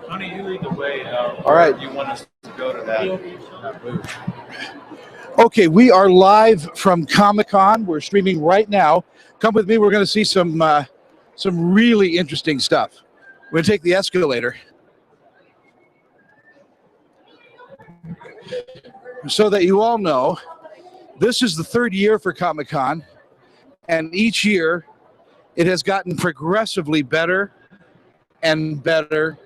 Tony, you lead the way. All right. You want us to go to that booth? Okay, we are live from Comic-Con. We're streaming right now. Come with me. We're going to see some really interesting stuff. We're going to take the escalator. So that you all know, this is the third year for Comic-Con, and each year it has gotten progressively better and better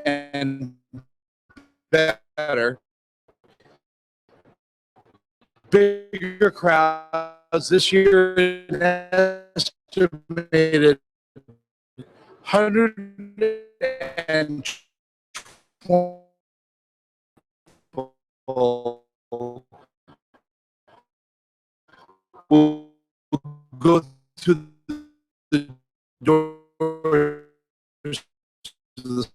and better. Bigger crowds this year, estimated 120 will go through the doors of the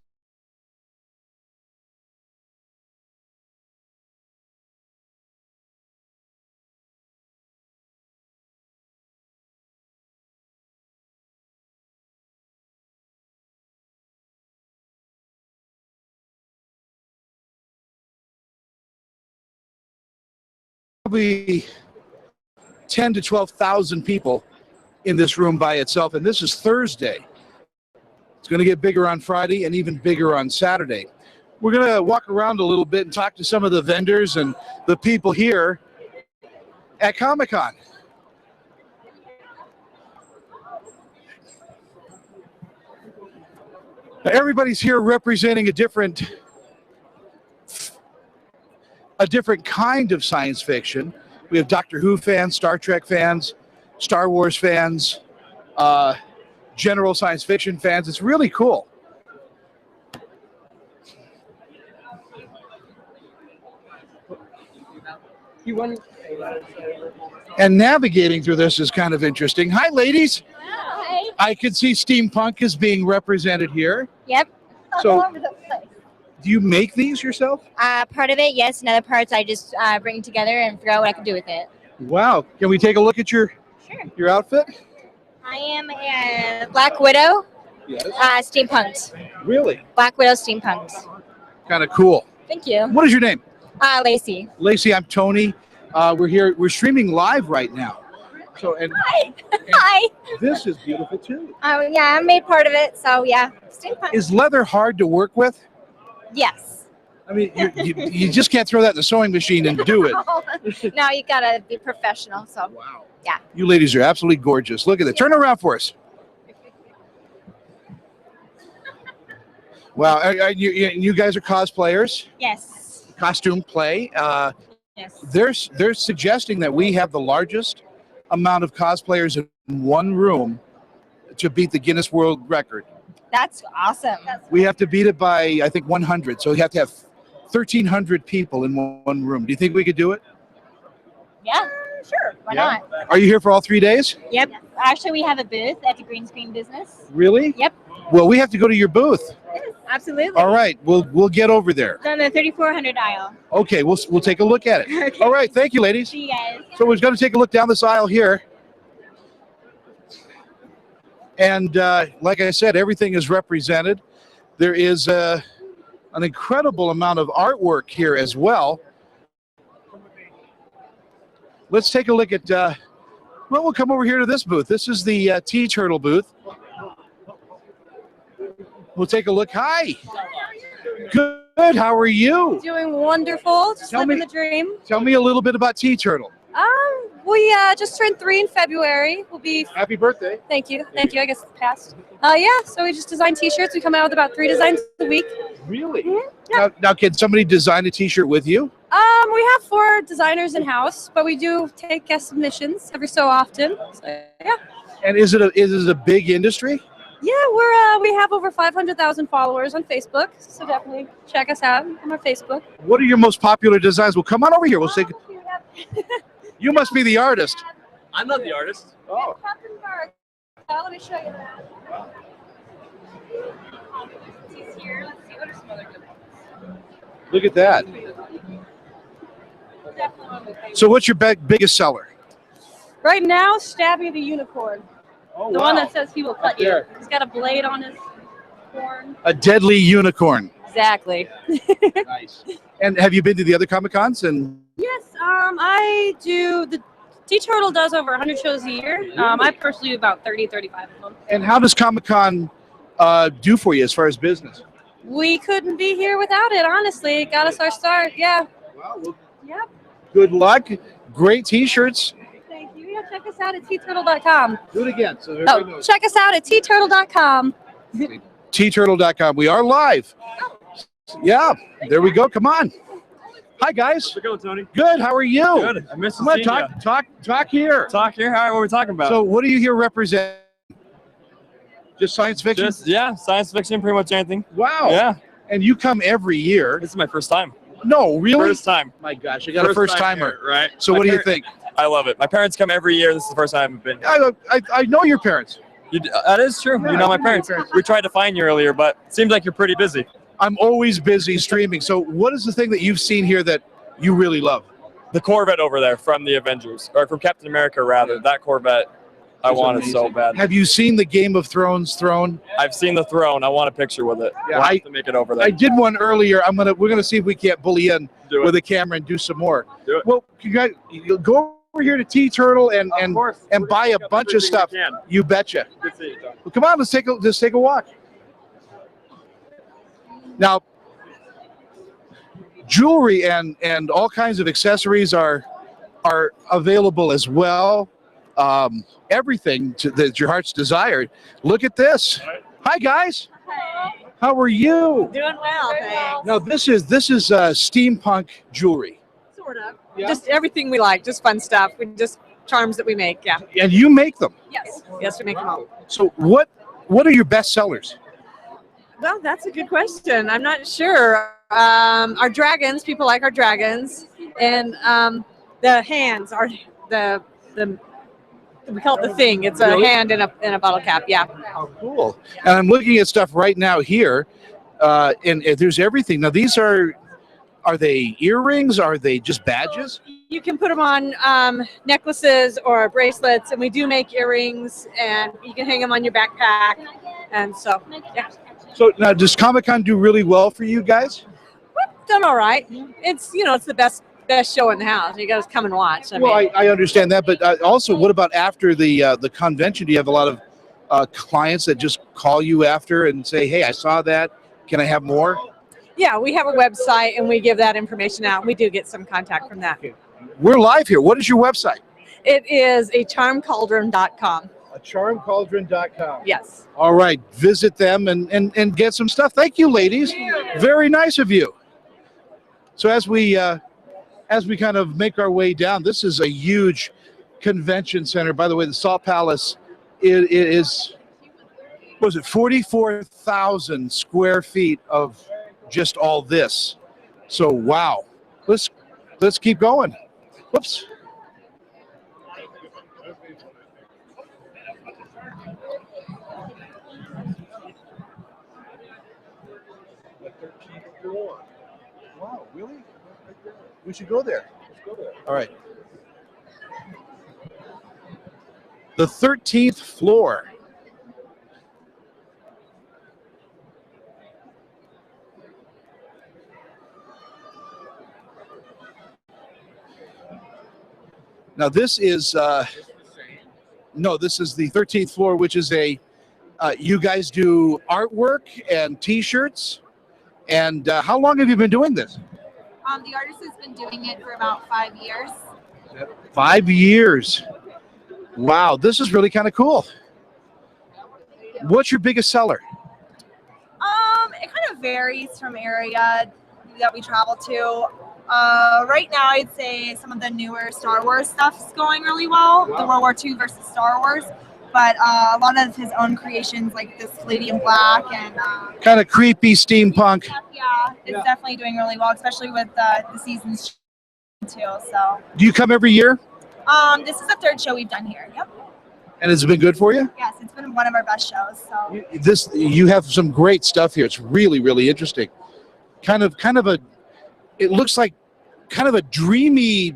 probably 10 to 12,000 people in this room by itself, and this is Thursday. It's going to get bigger on Friday and even bigger on Saturday. We're going to walk around a little bit and talk to some of the vendors and the people here at Comic-Con. Everybody's here representing a different kind of science fiction. We have Doctor Who fans, Star Trek fans, Star Wars fans, general science fiction fans. It's really cool. And navigating through this is kind of interesting. Hi, ladies. Hi. I can see steampunk is being represented here. Yep. So- All over the place. Do you make these yourself? Part of it, yes. And other parts, I just bring together and figure out what I can do with it. Wow. Can we take a look at your outfit? I am a Black Widow, Yes. steampunked. Really? Black Widow steampunked. Kind of cool. Thank you. What is your name? Lacey. Lacey, I'm Tony. We're streaming live right now. So Hi. Hi. this is beautiful too. Yeah, I made part of it. So yeah, steampunk. Is leather hard to work with? Yes. I mean, you just can't throw that in the sewing machine and do it. No, you gotta be professional. So Wow. yeah. You ladies are absolutely gorgeous. Look at that. Turn around for us. Wow. You guys are cosplayers. Yes. Costume play. Yes. They're suggesting that we have the largest amount of cosplayers in one room to beat the Guinness World Record. That's awesome. We have to beat it by, I think, 100. So you have to have 1,300 people in one room. Do you think we could do it? Yeah. Sure. Why not? Are you here for all 3 days? Yep. Actually, we have a booth at the Green Screen Business. Really? Yep. Well, we have to go to your booth. Absolutely. All right. We'll get over there. It's on the 3400 aisle. Okay. We'll take a look at it. Okay. All right. Thank you, ladies. See you guys. So we're going to take a look down this aisle here. And like I said, everything is represented. There is an incredible amount of artwork here as well. Let's take a look at, well, we'll come over here to this booth. This is the T-Turtle booth. We'll take a look. Hi. Good. How are you? Doing wonderful. Just Tell living me- the dream. Tell me a little bit about T-Turtle. We just turned 3 in February. We'll be. Happy birthday. Thank you. I guess it's passed. Yeah. So we just design T-shirts. We come out with about 3 designs a week. Really? Yeah. Now, can somebody design a T-shirt with you? We have 4 designers in house, but we do take guest submissions every so often. So, yeah. And is it a big industry? Yeah, we have over 500,000 followers on Facebook, so definitely check us out on our Facebook. What are your most popular designs? Well, come on over here. We'll say. You must be the artist. I'm not the artist. Oh. Let me show you that. Look at that. So what's your biggest seller? Right now, Stabby the Unicorn. Oh, The one that says he will cut you. there. He's got a blade on his horn. A deadly unicorn. Exactly. Nice. And have you been to the other Comic Cons? And Yes, I do. The T-Turtle does over 100 shows a year. I personally do about 30, 35 of them. and how does Comic Con do for you as far as business? We couldn't be here without it, honestly. It got us our start, yeah. Wow. Well, Yep. good luck. Great T-shirts. Thank you. Yeah, check us out at tturtle.com. Do it again so everybody knows. Check us out at tturtle.com. tturtle.com. We are live. Yeah, there we go. Come on. Hi, guys. How's it going, Tony? Good. How are you? Good. I missed Come on, seeing ya. talk here. Talk here. How are we talking about? So, what are you here representing? Just science fiction? Just science fiction, pretty much anything. Wow. Yeah, And you come every year. this is my first time. No, really? First time. My gosh, I got a first time timer. here, right? So, My what do you par- think? I love it. My parents come every year. This is the first time I've been here. I know your parents. That is true. Yeah, You know I my do know parents. your parents. We tried to find you earlier, but it seems like you're pretty busy. I'm always busy streaming. So, what is the thing that you've seen here that you really love? The Corvette over there from the Avengers, or from Captain America, rather. That Corvette, I It's wanted so amazing. bad. Have you seen the Game of Thrones throne? I've seen the throne. I want a picture with it. Yeah, We'll have I- to make it over there. I did one earlier. We're gonna see if we can't bully in Do with it. a camera and do some more. Do it. Well, you guys, you'll go over here to T Turtle and Of course. and We're buy gonna a pick up bunch of everything we stuff. can. You betcha. Good seeing you, Tony. Well, come on, let's take a walk. Now, jewelry and all kinds of accessories are available as well. Everything that your heart's desired. Look at this. Hi guys. How are you? Doing well, thanks. Now this is steampunk jewelry, Sort of. Yeah. Just everything we like, just fun stuff. We just charms that we make, yeah. and you make them. Yes. Yes, we make them all. So what are your best sellers? Well, that's a good question. I'm not sure. Our dragons, people like our dragons. And the hands are the we call it the thing. It's a Really? hand in a bottle cap, yeah. How cool! And I'm looking at stuff right now here, and there's everything. Now these are they earrings? Are they just badges? You can put them on necklaces or bracelets, and we do make earrings, and you can hang them on your backpack. And so, yeah, So now does Comic Con do really well for you guys? we've done all right. It's it's the best show in the house. You guys come and watch. Well, I understand that, but also, what about after the convention? Do you have a lot of clients that just call you after and say, "Hey, I saw that. Can I have more?" yeah, we have a website and we give that information out. We do get some contact from that. We're live here. What is your website? It is a charmcauldron.com. charmcauldron.com. Yes. All right, visit them and get some stuff. Thank you, ladies. Very nice of you. So as we kind of make our way down, this is a huge convention center. By the way, the Salt Palace it is, what was it, 44,000 square feet of just all this. So wow, let's keep going. Whoops. Wow, really? We should go there. All right. The 13th floor. Now this is no, this is the 13th floor, which is you guys do artwork and T-shirts. And how long have you been doing this? The artist has been doing it for about 5 years. 5 years. Wow, this is really kind of cool. What's your biggest seller? It kind of varies from area that we travel to. Right now, I'd say some of the newer Star Wars stuff is going really well. The World War II versus Star Wars. But a lot of his own creations, like this Lady in Black and Kind of creepy steampunk. yeah, it's definitely doing really well, especially with the seasons too. So Do you come every year? this is the third show we've done here. Yep. And has it been good for you? Yes, it's been one of our best shows. So You have some great stuff here. It's really, really interesting. Kind of a, it looks like kind of a dreamy,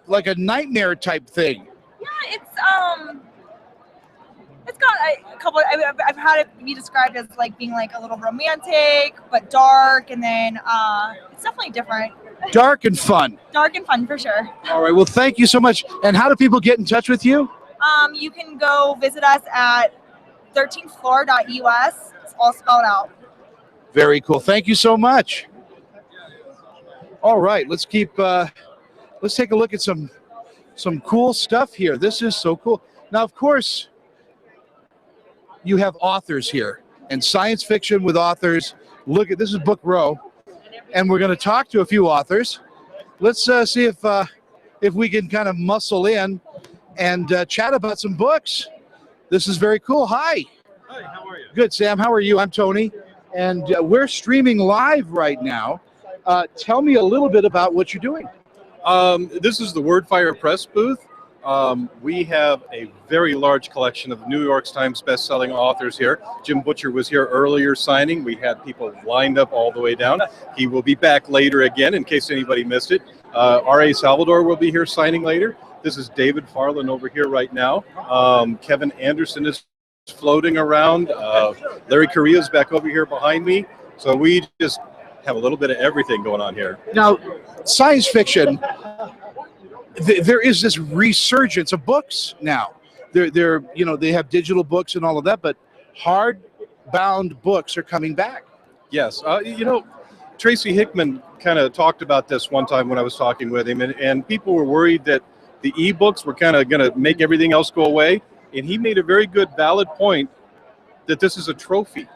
like a nightmare type thing. yeah, It's got a couple. I've had it be described as like being like a little romantic, but dark, and then it's definitely different. Dark and fun. Dark and fun for sure. All right. Well, thank you so much. And how do people get in touch with you? You can go visit us at 13thfloor.us. It's all spelled out. Very cool. Thank you so much. All right. Let's take a look at some cool stuff here. This is so cool. Now, of course, you have authors here and science fiction with authors. Look at this is Book Row, and we're going to talk to a few authors. Let's see if we can kind of muscle in and chat about some books. This is very cool. Hi. Hi, how are you? Good, Sam. How are you? I'm Tony, and we're streaming live right now. Tell me a little bit about what you're doing. This is the Wordfire Press booth. We have a very large collection of New York Times best-selling authors here. Jim Butcher was here earlier signing. We had people lined up all the way down. He will be back later again in case anybody missed it. R.A. Salvador will be here signing later. This is David Farland over here right now. Kevin Anderson is floating around. Larry Correa's back over here behind me. So we just have a little bit of everything going on here. Now, science fiction, there is this resurgence of books now. They're they have digital books and all of that, but hard-bound books are coming back. Yes. Tracy Hickman kind of talked about this one time when I was talking with him, and people were worried that the e-books were kind of going to make everything else go away. And he made a very good, valid point that this is a trophy.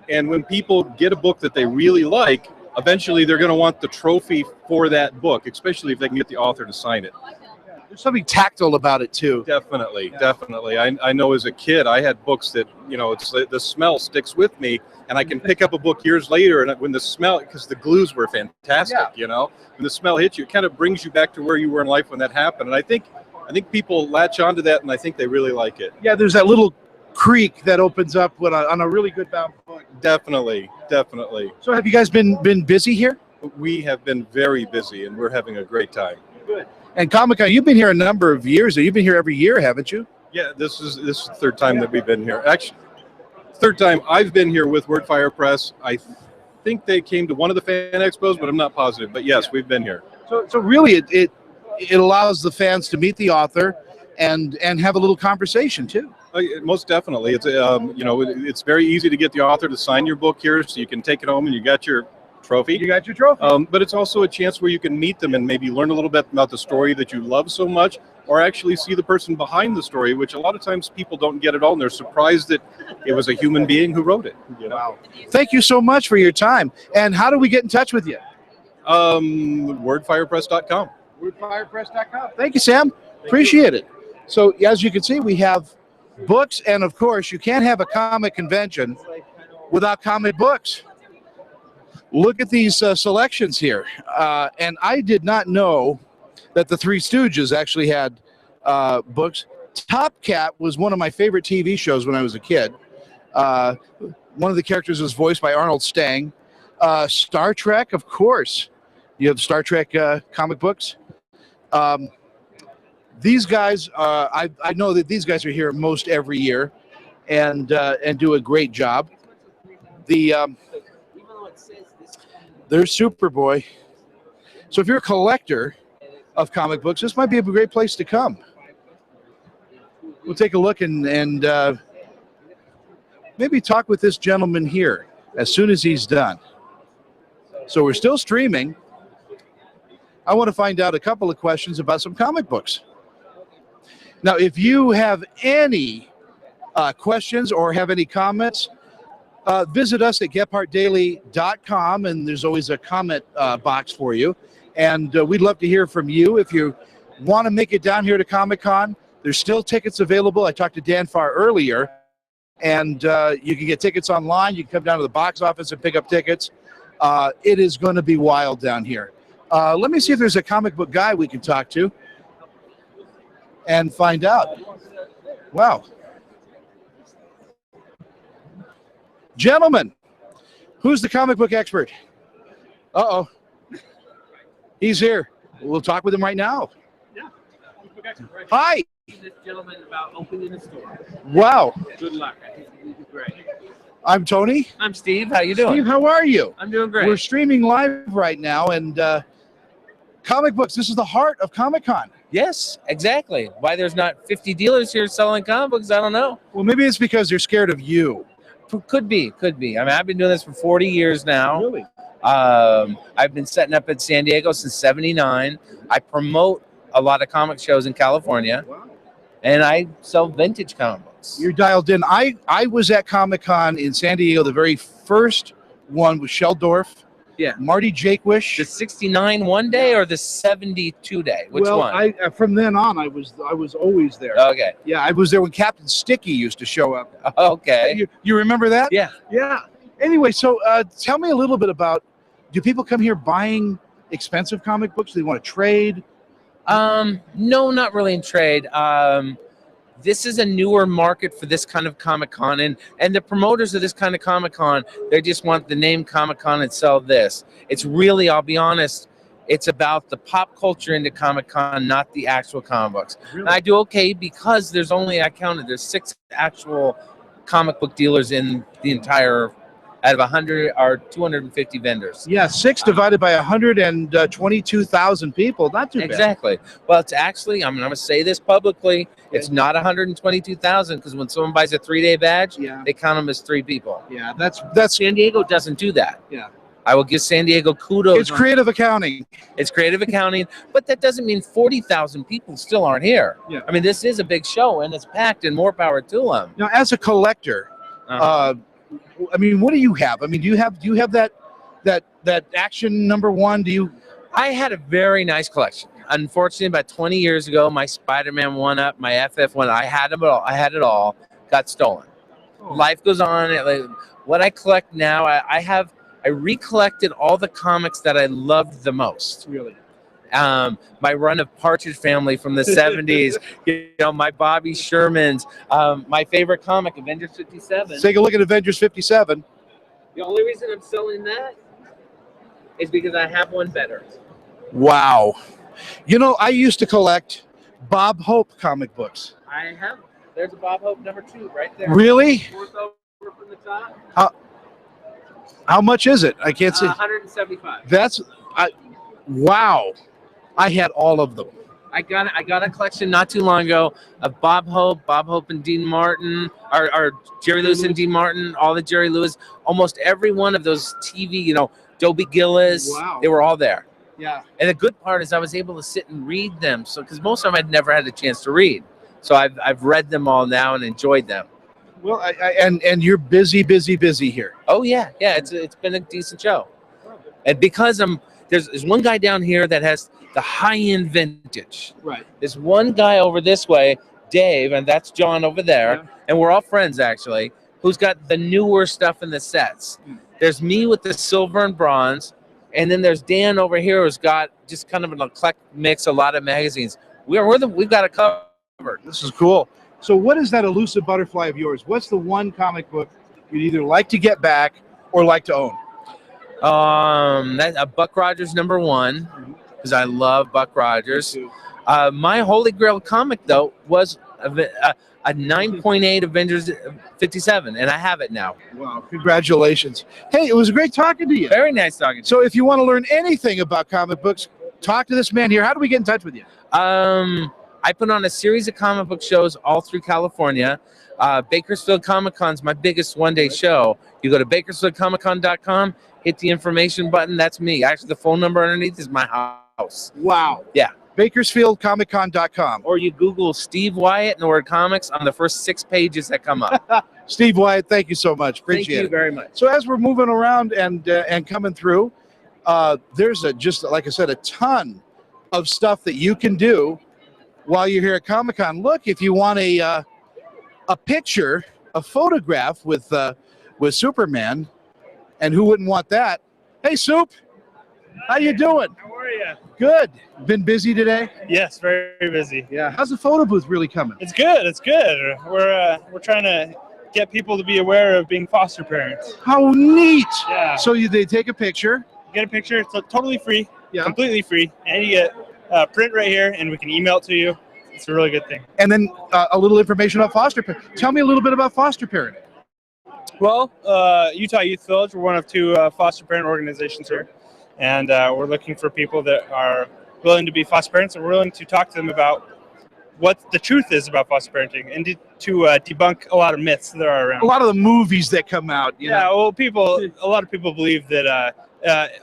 And when people get a book that they really like, eventually they're going to want the trophy for that book, especially if they can get the author to sign it. There's something tactile about it, too. Definitely, definitely. I know as a kid, I had books that, it's the smell sticks with me, and I can pick up a book years later, and when the smell, because the glues were fantastic, when the smell hits you, it kind of brings you back to where you were in life when that happened. And I think people latch onto that, and I think they really like it. Yeah, there's that little creek that opens up on a really good bound book. Definitely, definitely. So have you guys been busy here? We have been very busy, and we're having a great time. Good. And Comic-Con, you've been here a number of years. You've been here every year, haven't you? Yeah, this is the third time that we've been here. Actually, third time I've been here with Wordfire Press. I think they came to one of the fan expos, but I'm not positive. But yes, we've been here. So really, it allows the fans to meet the author and have a little conversation too. Most definitely. It's it's very easy to get the author to sign your book here, so you can take it home and you got your trophy. You got your trophy. But it's also a chance where you can meet them and maybe learn a little bit about the story that you love so much, or actually see the person behind the story, which a lot of times people don't get at all, and they're surprised that it was a human being who wrote it. Wow. Thank you so much for your time. And how do we get in touch with you? Wordfirepress.com. Wordfirepress.com. Thank you, Sam. Appreciate it. So as you can see, we have books, and of course, you can't have a comic convention without comic books. Look at these selections here. And I did not know that the Three Stooges actually had books. Top Cat was one of my favorite TV shows when I was a kid. One of the characters was voiced by Arnold Stang. Star Trek, of course. You have Star Trek comic books. These guys, I know that these guys are here most every year and do a great job. There's Superboy. So if you're a collector of comic books, this might be a great place to come. We'll take a look and maybe talk with this gentleman here as soon as he's done. So we're still streaming. I want to find out a couple of questions about some comic books. Now, if you have any questions or have any comments, visit us at GephardtDaily.com, and there's always a comment box for you. And we'd love to hear from you. If you want to make it down here to Comic-Con, there's still tickets available. I talked to Dan Farr earlier, and you can get tickets online. You can come down to the box office and pick up tickets. It is going to be wild down here. Let me see if there's a comic book guy we can talk to and find out. Wow. Gentlemen, who's the comic book expert? Uh-oh. He's here. We'll talk with him right now. Hi. This gentleman about opening a store. Wow. Good luck. I think you do great. I'm Tony. I'm Steve. How you doing? Steve, how are you? I'm doing great. We're streaming live right now, and comic books. This is the heart of Comic-Con. Yes, exactly. Why there's not 50 dealers here selling comic books, I don't know. Well, maybe it's because they're scared of you. Could be. I mean, I've been doing this for 40 years now. Really? I've been setting up in San Diego since '79. I promote a lot of comic shows in California, Wow. and I sell vintage comic books. You're dialed in. I was at Comic-Con in San Diego. The very first one was Sheldorf. Yeah. Marty Jakewish. The '69 one day or the '72 day? Which well, one? from then on, I was always there. Okay. Yeah, I was there when Captain Sticky used to show up. Okay. You remember that? Yeah. Yeah. Anyway, so tell me a little bit about, do people come here buying expensive comic books? Do they want to trade? No, not really in trade. This is a newer market for this kind of Comic-Con, and the promoters of this kind of Comic-Con, they just want the name Comic-Con and sell this. It's really, I'll be honest, it's about the pop culture into Comic-Con, not the actual comic books. Really? And I do okay because there's 6 actual comic book dealers in the entire, out of 100 or 250 vendors. Yeah, 6 divided by 122,000 people. Not too bad. Exactly. Well, it's actually, I'm going to say this publicly, it's not 122,000 because when someone buys a 3-day badge, Yeah. they count them as 3 people. Yeah, that's San Diego doesn't do that. Yeah. I will give San Diego kudos. It's creative accounting. It's creative accounting, but that doesn't mean 40,000 people still aren't here. Yeah. I mean, this is a big show and it's packed, and more power to them. Now, as a collector, I mean, what do you have? I mean, do you have that action #1? Do you? I had a very nice collection. Unfortunately, about 20 years ago, my Spider-Man 1-up, my FF 1, I had them all. I had it all. Got stolen. Life goes on. What I collect now, I recollected all the comics that I loved the most. Really? My run of Partridge Family from the 70s, my Bobby Shermans, my favorite comic, Avengers 57. Let's take a look at Avengers 57. The only reason I'm selling that is because I have one better. Wow. You know, I used to collect Bob Hope comic books. I have. There's a Bob Hope #2 right there. Really? Fourth over from the top. How much is it? I can't see. 175. Wow. I had all of them. I got a collection not too long ago of Bob Hope and Dean Martin, or Jerry Lewis and Dean Martin, all the Jerry Lewis, almost every one of those TV, Dobie Gillis. Wow. They were all there. Yeah. And the good part is I was able to sit and read them. So, because most of them I'd never had a chance to read. So I've read them all now and enjoyed them. Well, and you're busy here. Oh yeah. It's been a decent show. And because there's one guy down here that has the high-end vintage. Right. There's one guy over this way, Dave, and that's John over there, Yeah. and we're all friends actually, who's got the newer stuff in the sets. There's me with the silver and bronze, and then there's Dan over here who's got just kind of an eclectic mix, a lot of magazines. We've got it covered. This is cool. So what is that elusive butterfly of yours? What's the one comic book you'd either like to get back or like to own? That's a Buck Rogers #1, because I love Buck Rogers. My holy grail comic though was a 9.8 Avengers 57, and I have it now. Wow, congratulations. Hey, it was great talking to you. Very nice talking to you. So if you want to learn anything about comic books, talk to this man here. How do we get in touch with you? I put on a series of comic book shows all through California. Bakersfield Comic-Con's my biggest one-day show. You go to bakersfieldcomiccon.com, hit the information button. That's me. Actually, the phone number underneath is my house. Wow. Yeah. bakersfieldcomiccon.com. Or you Google Steve Wyatt and the word comics on the first 6 pages that come up. Steve Wyatt, thank you so much. Appreciate it. Thank you very much. So as we're moving around and coming through, there's just like I said, a ton of stuff that you can do while you're here at Comic-Con. Look, if you want a picture, a photograph with Superman, and who wouldn't want that? Hey, Soup, how you doing? How are you? Good. Been busy today? Yes, very busy. Yeah. How's the photo booth really coming? It's good. It's good. We're trying to get people to be aware of being foster parents. How neat! Yeah. So they take a picture. Get a picture. It's totally free. Yeah. Completely free. And you get print right here, and we can email it to you. it's a really good thing. And then a little information about foster parent. Tell me a little bit about foster parenting. Well, Utah Youth Village, we're one of 2 foster parent organizations here, and we're looking for people that are willing to be foster parents and we're willing to talk to them about what the truth is about foster parenting and to debunk a lot of myths that are around. A lot of the movies that come out. You know. Well, a lot of people believe that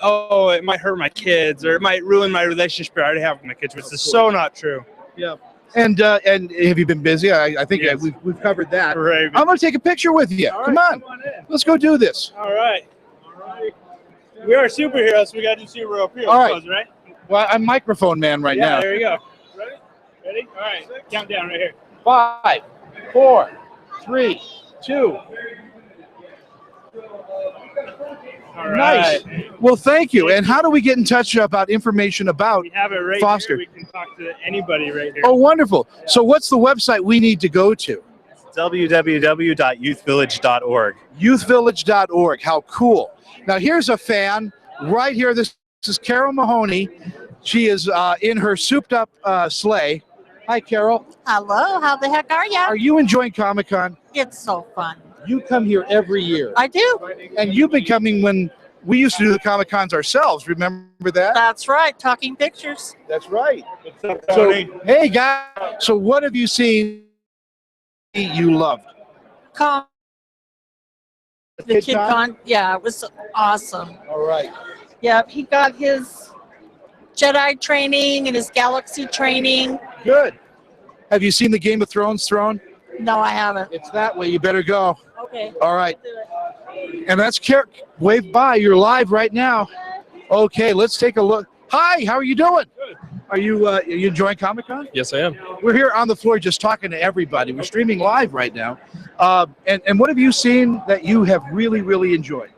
oh, it might hurt my kids or it might ruin my relationship I already have with my kids, which is so not true. Yeah. And have you been busy? I think Yes. we've covered that. Right. I'm going to take a picture with you. All Come right, on. come on in. Let's go do this. All right. We are superheroes, so we got to do superhero appeal, All right. right? Well, I'm microphone man right Yeah, now. there you go. Ready? Ready? All right. Countdown right here. 5, 4, 3, 2. All Nice. right. Well, thank you. And how do we get in touch about information about? We have it right Foster. here. We can talk to anybody right here. Oh, wonderful. So what's the website we need to go to? www.youthvillage.org. Youthvillage.org. How cool. Now, here's a fan right here. This is Carol Mahoney. She is in her souped-up sleigh. Hi, Carol. Hello, how the heck are ya? Are you enjoying Comic-Con? It's so fun. You come here every year. I do. And you've been coming when we used to do the Comic-Cons ourselves. Remember that? That's right. Talking pictures. That's right. What's up, So, Tony? hey, guys. So what have you seen you loved? The Kid Kid Con? Con. Yeah, it was awesome. All right. Yeah, he got his Jedi training and his galaxy training. Good. Have you seen the Game of Thrones throne? No, I haven't. It's that way. You better go. Okay. All right. And that's wave by. You're live right now. Okay, let's take a look. Hi, how are you doing? Good. Are you enjoying Comic-Con? Yes, I am. We're here on the floor just talking to everybody. We're streaming live right now. And what have you seen that you have really, really enjoyed?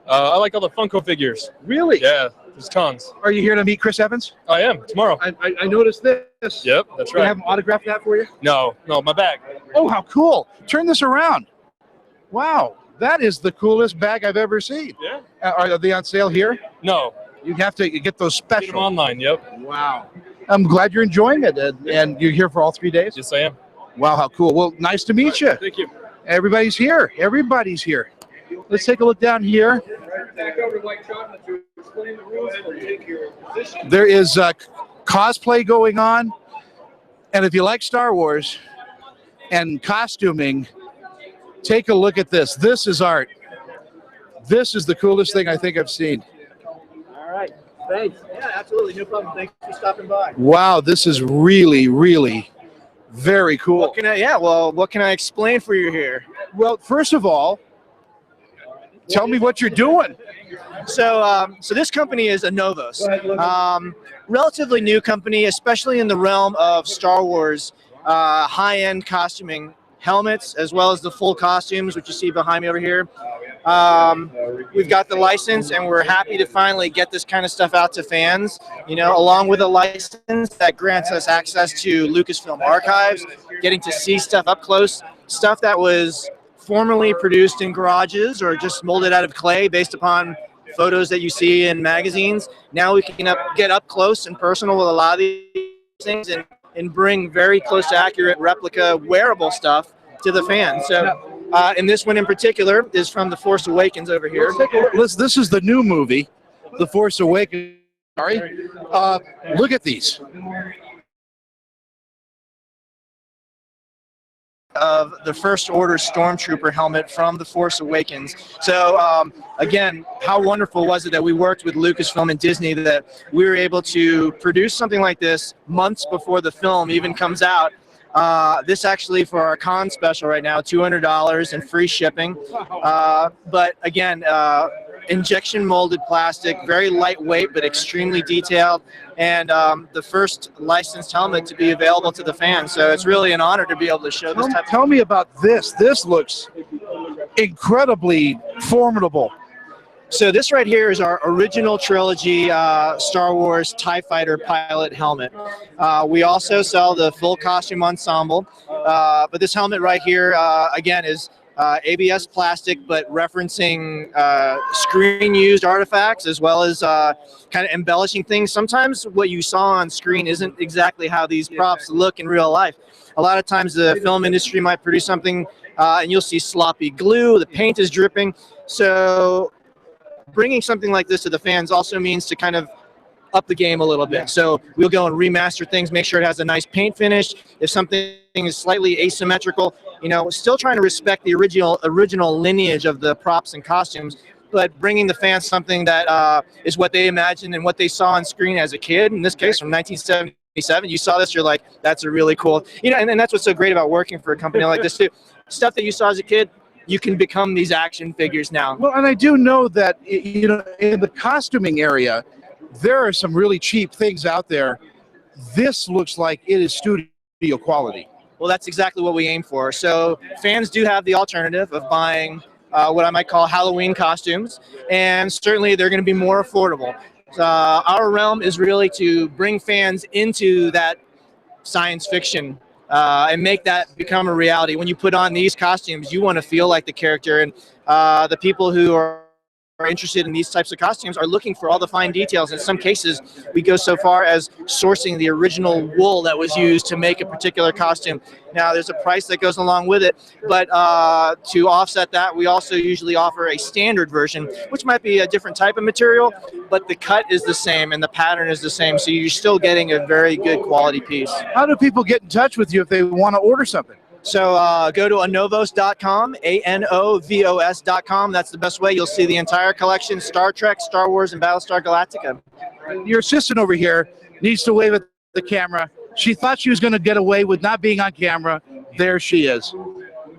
I like all the Funko figures. Really? Yeah, there's tons. Are you here to meet Chris Evans? I am tomorrow. I noticed this. Yep, that's Can I right. have him autograph that for you? No, my bag. Oh, how cool. Turn this around. Wow, that is the coolest bag I've ever seen. Yeah. Are they on sale here? No, You have to get those get them special. online. Yep. Wow. I'm glad you're enjoying it. And you're here for all 3 days? Yes, I am. Wow, how cool. Well, nice to meet you. Thank you. Everybody's here. Everybody's here. Let's take a look down here. There is cosplay going on. And if you like Star Wars and costuming, take a look at this. This is art. This is the coolest thing I think I've seen. All right. Thanks. Yeah, absolutely. No problem. Thanks for stopping by. Wow, this is really, really very cool. What can I explain for you here? Well, first of all, tell me what you're doing. So this company is Anovos. Relatively new company, especially in the realm of Star Wars high-end costuming, helmets, as well as the full costumes, which you see behind me over here. We've got the license, and we're happy to finally get this kind of stuff out to fans. You know, along with a license that grants us access to Lucasfilm archives, getting to see stuff up close, stuff that was formerly produced in garages or just molded out of clay based upon photos that you see in magazines. Now we can get up close and personal with a lot of these things and bring very close to accurate replica wearable stuff to the fans. So. And this one in particular is from The Force Awakens over here. This is the new movie, The Force Awakens. Sorry. Look at these. Of the First Order Stormtrooper helmet from The Force Awakens. So again, how wonderful was it that we worked with Lucasfilm and Disney, that we were able to produce something like this months before the film even comes out. This actually, for our con special right now, $200 and free shipping. But again, injection molded plastic, very lightweight but extremely detailed, and the first licensed helmet to be available to the fans. So it's really an honor to be able to show this type. Tell me about this. This looks incredibly formidable. So this right here is our original trilogy Star Wars TIE Fighter pilot helmet. We also sell the full costume ensemble, but this helmet right here, again, is ABS plastic, but referencing screen-used artifacts as well as kind of embellishing things. Sometimes what you saw on screen isn't exactly how these props look in real life. A lot of times the film industry might produce something and you'll see sloppy glue, the paint is dripping. So bringing something like this to the fans also means to kind of up the game a little bit. So we'll go and remaster things, make sure it has a nice paint finish. If something is slightly asymmetrical, you know, still trying to respect the original lineage of the props and costumes, but bringing the fans something that is what they imagined and what they saw on screen as a kid. In this case, from 1977, you saw this, you're like, that's a really cool, you know, and that's what's so great about working for a company like this too. Stuff that you saw as a kid, you can become these action figures now. Well, and I do know that, you know, in the costuming area, there are some really cheap things out there. This looks like it is studio quality. Well, that's exactly what we aim for. So fans do have the alternative of buying what I might call Halloween costumes, and certainly they're going to be more affordable. Our realm is really to bring fans into that science fiction and make that become a reality. When you put on these costumes, you want to feel like the character, and the people who are interested in these types of costumes are looking for all the fine details. In some cases, we go so far as sourcing the original wool that was used to make a particular costume. Now, there's a price that goes along with it, but to offset that, we also usually offer a standard version, which might be a different type of material, but the cut is the same and the pattern is the same, so you're still getting a very good quality piece. How do people get in touch with you if they want to order something? So go to anovos.com, ANOVOS.com. That's the best way. You'll see the entire collection, Star Trek, Star Wars, and Battlestar Galactica. Your assistant over here needs to wave at the camera. She thought she was going to get away with not being on camera. There she is.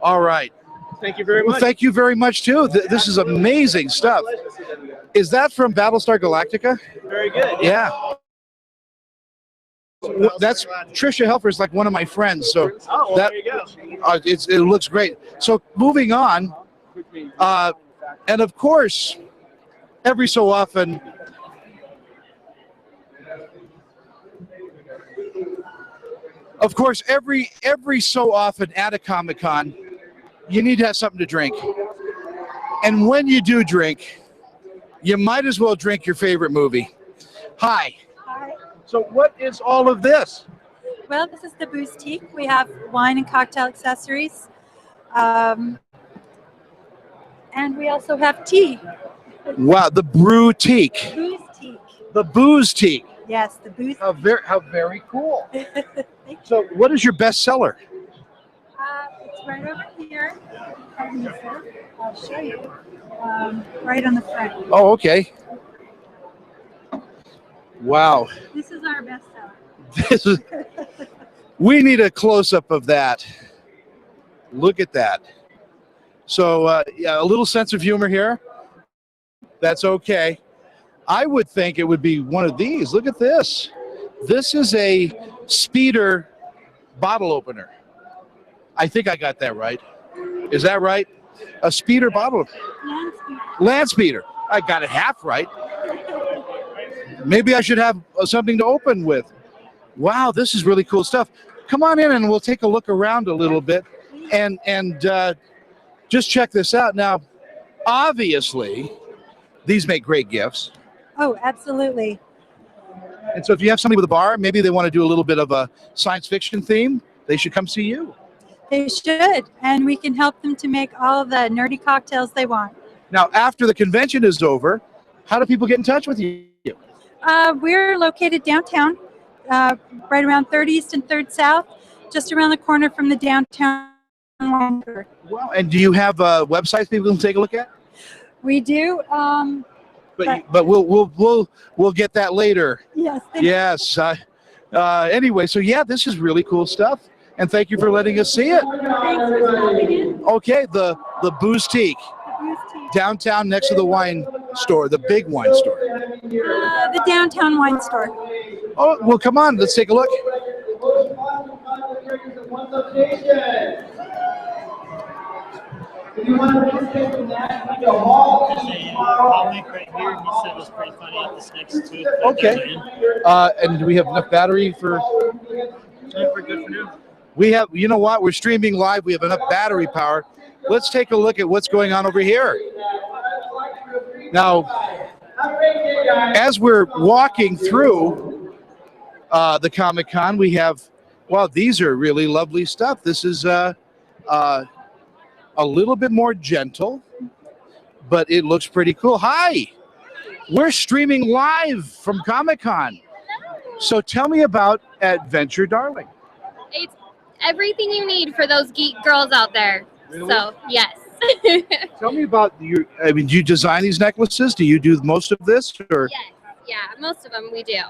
All right. Thank you very much. Well, thank you very much, too. This is amazing stuff. Is that from Battlestar Galactica? Very good. Yeah. That's Tricia Helfer is like one of my friends, so that there you go. it looks great. So moving on, and of course, every so often, every so often at a Comic-Con, you need to have something to drink, and when you do drink, you might as well drink your favorite movie. Hi. So what is all of this? Well, this is the Boustique. We have wine and cocktail accessories. And we also have tea. Wow, the Brew-Teak. Boustique. The Booze-Teak. Yes, the Boustique. How very cool. So what is your best seller? It's right over here. I'll show you. Right on the front. Oh, okay. Wow. This is our best seller. We need a close-up of that. Look at that. So yeah, a little sense of humor here. That's okay. I would think it would be one of these. Look at this. This is a Speeder bottle opener. I think I got that right. Is that right? A Speeder bottle opener. Land Speeder. I got it half right. Maybe I should have something to open with. Wow, this is really cool stuff. Come on in and we'll take a look around a little bit and just check this out. Now, obviously, these make great gifts. Oh, absolutely. And so if you have somebody with a bar, maybe they want to do a little bit of a science fiction theme, they should come see you. They should, and we can help them to make all the nerdy cocktails they want. Now, after the convention is over, how do people get in touch with you? We're located downtown, right around 3rd East and 3rd South, just around the corner from the downtown wine store. Wow. And do you have websites people can take a look at? We do. But we'll get that later. Yes. Yes. Anyway, so yeah, this is really cool stuff, and thank you for letting us see it. Thanks for coming in. Okay, the Boustique, downtown next to the wine store, the big wine store. The downtown wine store. Oh, well, come on, let's take a look. If you want to participate in that, you go hall. Comic right here. He said it was pretty funny at this next tooth. Okay. And do we have enough battery for? Time for good for now. We have. You know what? We're streaming live. We have enough battery power. let's take a look at what's going on over here. Now, as we're walking through the Comic-Con, we have, wow, these are really lovely stuff. This is a little bit more gentle, but it looks pretty cool. Hi, we're streaming live from Comic-Con. So tell me about Adventure Darling. It's everything you need for those geek girls out there. Really? So, yes. Tell me about your, I mean, do you design these necklaces? Do you do most of this? Or? Yes, yeah, most of them we do.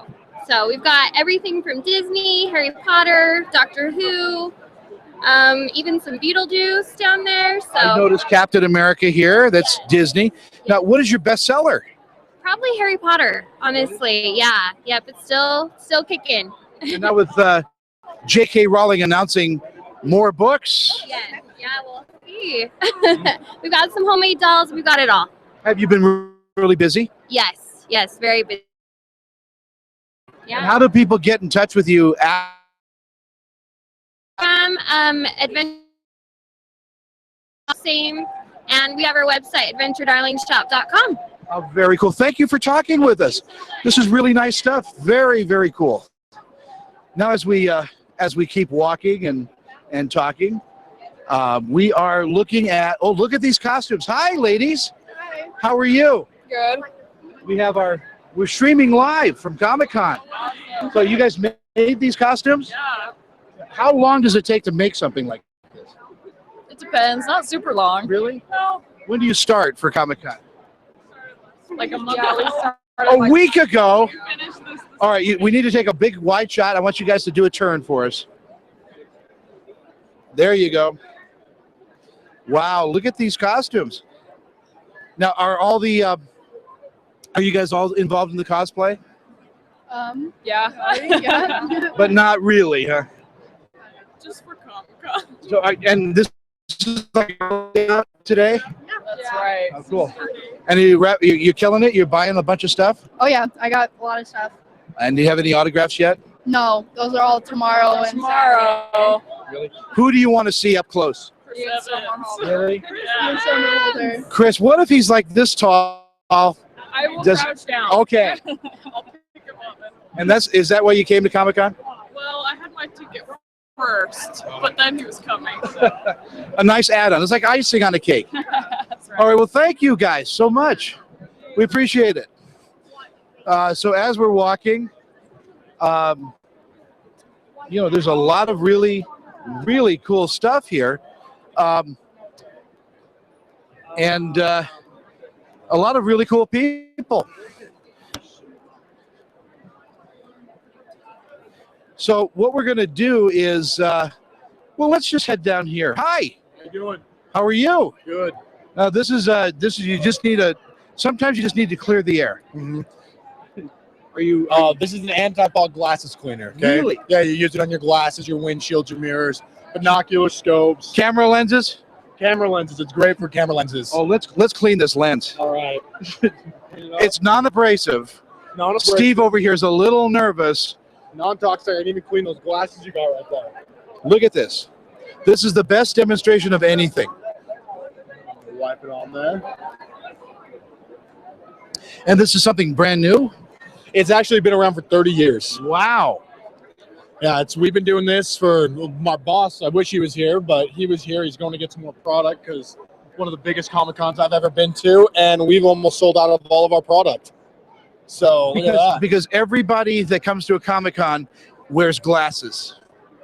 So we've got everything from Disney, Harry Potter, Doctor Who, even some Beetlejuice down there. So I noticed Captain America here. That's Disney. Now, what is your bestseller? probably Harry Potter, honestly. Yeah, yep, it's still kicking. And now with J.K. Rowling announcing more books. Yeah, we'll see. We've got some homemade dolls. We've got it all. Have you been really busy? Yes, very busy. And how do people get in touch with you? From Adventure same, and we have our website, adventuredarlingshop.com. Oh, very cool. Thank you for talking with us. This is really nice stuff. Very, very cool. Now, as we keep walking and talking, we are looking at. Oh, look at these costumes. Hi, ladies. Hi. How are you? Good. We're streaming live from Comic-Con. So you guys made these costumes? Yeah. How long does it take to make something like this? It depends. Not super long. Really? No. When do you start for Comic-Con? Like a month ago. A week ago. All right, we need to take a big wide shot. I want you guys to do a turn for us. There you go. Wow, look at these costumes. Now, are you guys all involved in the cosplay? Yeah. Yeah. But not really, huh? Just for Comic-Con. So, and this is like today? That's right. Oh, cool. And you're killing it? You're buying a bunch of stuff? Oh yeah, I got a lot of stuff. And do you have any autographs yet? No, those are all tomorrow and Tomorrow. Really? Who do you want to see up close? Really? Chris, what if he's like this tall? I will crouch down. Okay. I'll pick him up. And is that why you came to Comic-Con? Well, I had my ticket first, but then he was coming. So. A nice add-on. It's like icing on a cake. That's right. All right, well, thank you guys so much. We appreciate it. So as we're walking, there's a lot of really, really cool stuff here. And a lot of really cool people. So what we're going to do is, let's just head down here. Hi. How you doing? How are you? Good. Now this is you just need sometimes you just need to clear the air. Mm-hmm. Are you? This is an anti-fog glasses cleaner. Okay. Really? Yeah, you use it on your glasses, your windshields, your mirrors, binocular scopes, camera lenses. Camera lenses. It's great for camera lenses. Oh, let's clean this lens. All right. It's non-abrasive. Non-abrasive. Steve over here is a little nervous. Non-toxic. I didn't even clean those glasses you got right there. Look at this. This is the best demonstration of anything. Wipe it on there. And this is something brand new? It's actually been around for 30 years. Wow. Yeah, we've been doing this for my boss. I wish he was here, but he was here. He's going to get some more product because it's one of the biggest Comic-Cons I've ever been to, and we've almost sold out of all of our product. So look at that. Because everybody that comes to a Comic-Con wears glasses.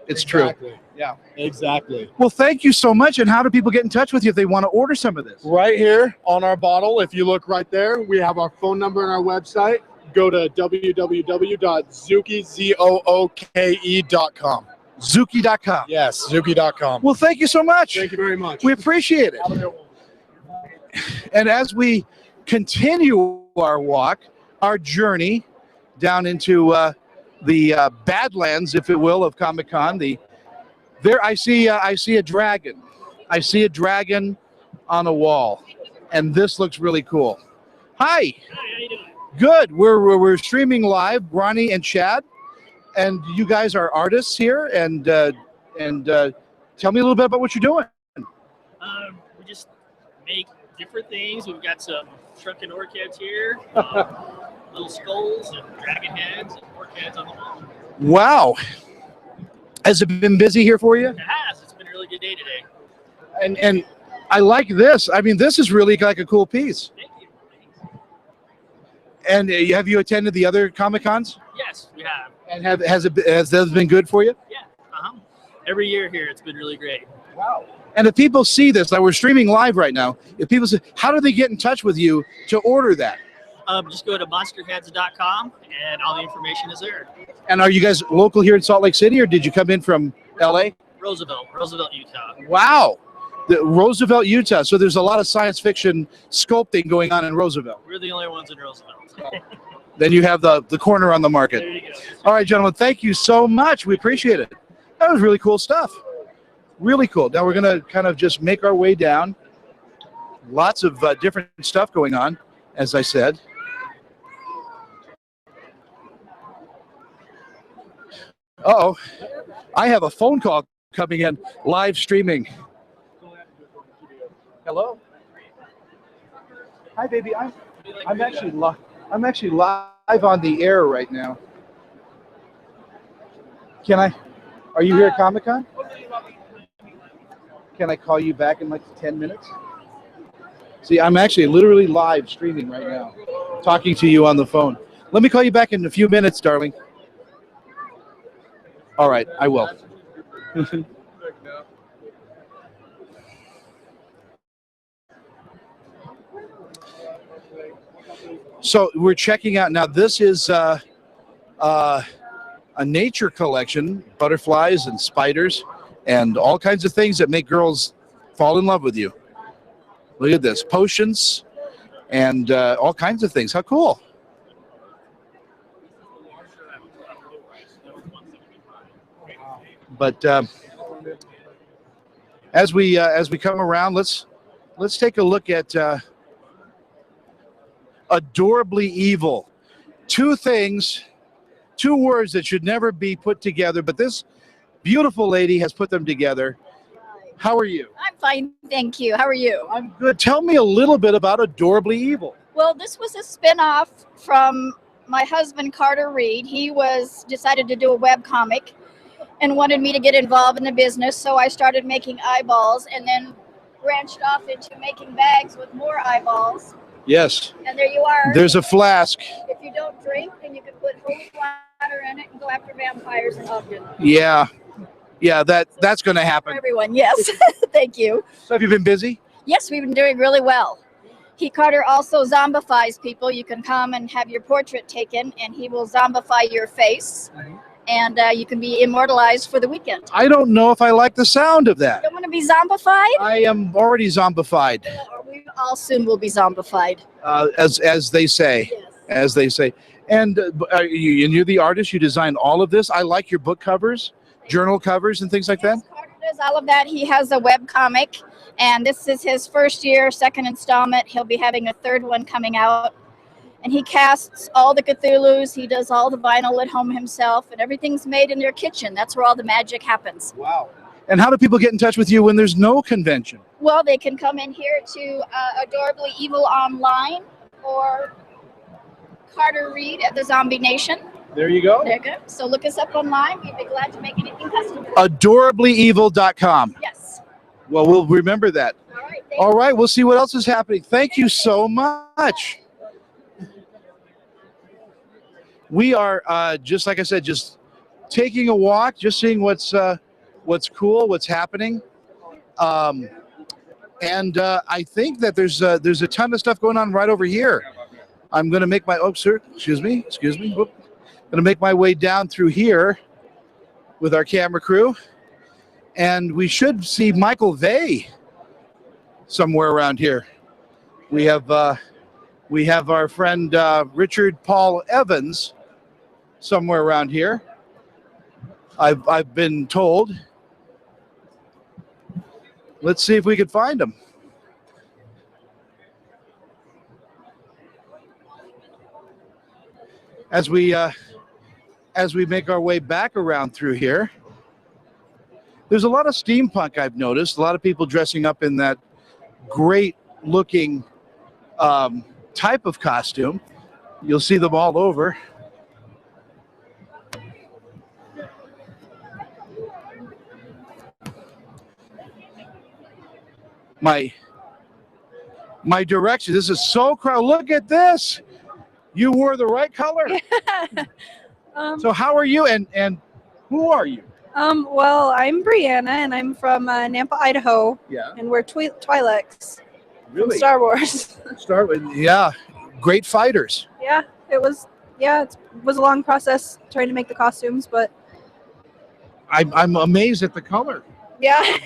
It's Exactly. true. Yeah. Exactly. Well, thank you so much. And how do people get in touch with you if they want to order some of this? Right here on our bottle, if you look right there, we have our phone number and our website. Go to www.zuki.com. Zuki.com. Yes, Zuki.com. Well, thank you so much. Thank you very much. We appreciate it. And as we continue our walk, our journey down into the Badlands, if it will, of Comic-Con, I see a dragon. I see a dragon on a wall, and this looks really cool. Hi. Hi, how you doing? Good. We're streaming live, Ronnie and Chad, and you guys are artists here. And tell me a little bit about what you're doing. We make different things. We've got some shrunken orchids here, little skulls and dragon heads and orc heads on the wall. Wow. Has it been busy here for you? It has. It's been a really good day today. And I like this. I mean, this is really like a cool piece. Thank you. And have you attended the other Comic-Cons? Yes, we have. And has that been good for you? Yeah. Every year here, it's been really great. Wow. And if people see this, like we're streaming live right now, if people say, how do they get in touch with you to order that? Just go to monsterheads.com and all the information is there. And are you guys local here in Salt Lake City, or did you come in from LA? Roosevelt, Utah. Wow. Roosevelt, Utah. So there's a lot of science fiction sculpting going on in Roosevelt. We're the only ones in Roosevelt. Then you have the corner on the market. There you go. All right, gentlemen, thank you so much. We appreciate it. That was really cool stuff. Really cool. Now we're going to kind of just make our way down. Lots of different stuff going on, as I said. Uh-oh. I have a phone call coming in, live streaming. Hello? Hi, baby. I'm actually live on the air right now. Can I? Are you here at Comic-Con? Can I call you back in like 10 minutes? See, I'm actually literally live streaming right now, talking to you on the phone. Let me call you back in a few minutes, darling. All right, I will. So we're checking out now. This is a nature collection, butterflies and spiders and all kinds of things that make girls fall in love with you. Look at this, potions and all kinds of things. How cool. But as we come around, let's take a look at Adorably Evil. Two words that should never be put together, but this beautiful lady has put them together. How are you? I'm fine, thank you. How are you? I'm good. Tell me a little bit about Adorably Evil. Well, this was a spin-off from my husband, Carter Reed. He decided to do a web comic and wanted me to get involved in the business, so I started making eyeballs and then branched off into making bags with more eyeballs. Yes. And there you are. There's a flask. If you don't drink, then you can put holy water in it and go after vampires in Ogden. Yeah. Yeah, that's going to For happen. everyone, yes. Thank you. So have you been busy? Yes, we've been doing really well. Carter also zombifies people. You can come and have your portrait taken, and he will zombify your face, and you can be immortalized for the weekend. I don't know if I like the sound of that. You don't want to be zombified? I am already zombified, We all soon will be zombified. as they say, as they say. And you're the artist. You design all of this. I like your book covers, journal covers, and things like that. Carter does all of that. He has a web comic, and this is his first year, second installment. He'll be having a third one coming out. And he casts all the Cthulhus. He does all the vinyl at home himself, and everything's made in their kitchen. That's where all the magic happens. Wow. And how do people get in touch with you when there's no convention? Well, they can come in here to Adorably Evil Online or Carter Reed at the Zombie Nation. There you go. There you go. So look us up online. We'd be glad to make anything custom. Adorablyevil.com. Yes. Well, we'll remember that. All right. All right. We'll see what else is happening. Thank you so much. We are, just like I said, just taking a walk, just seeing what's cool, what's happening. And I think that there's a ton of stuff going on right over here. I'm going to make my, oh, sir, excuse me. Whoop. Going to make my way down through here with our camera crew. And we should see Michael Vey somewhere around here. We have our friend Richard Paul Evans somewhere around here. I've been told. Let's see if we can find him. As we make our way back around through here, there's a lot of steampunk I've noticed. A lot of people dressing up in that great looking type of costume. You'll see them all over. My direction. This is so crowded. Look at this. You wore the right color. So how are you and who are you? Well, I'm Brianna, and I'm from Nampa, Idaho. Yeah. And we're Twi'leks. Really? From Star Wars. Yeah, great fighters. Yeah, it was a long process trying to make the costumes, but I'm amazed at the color. yeah.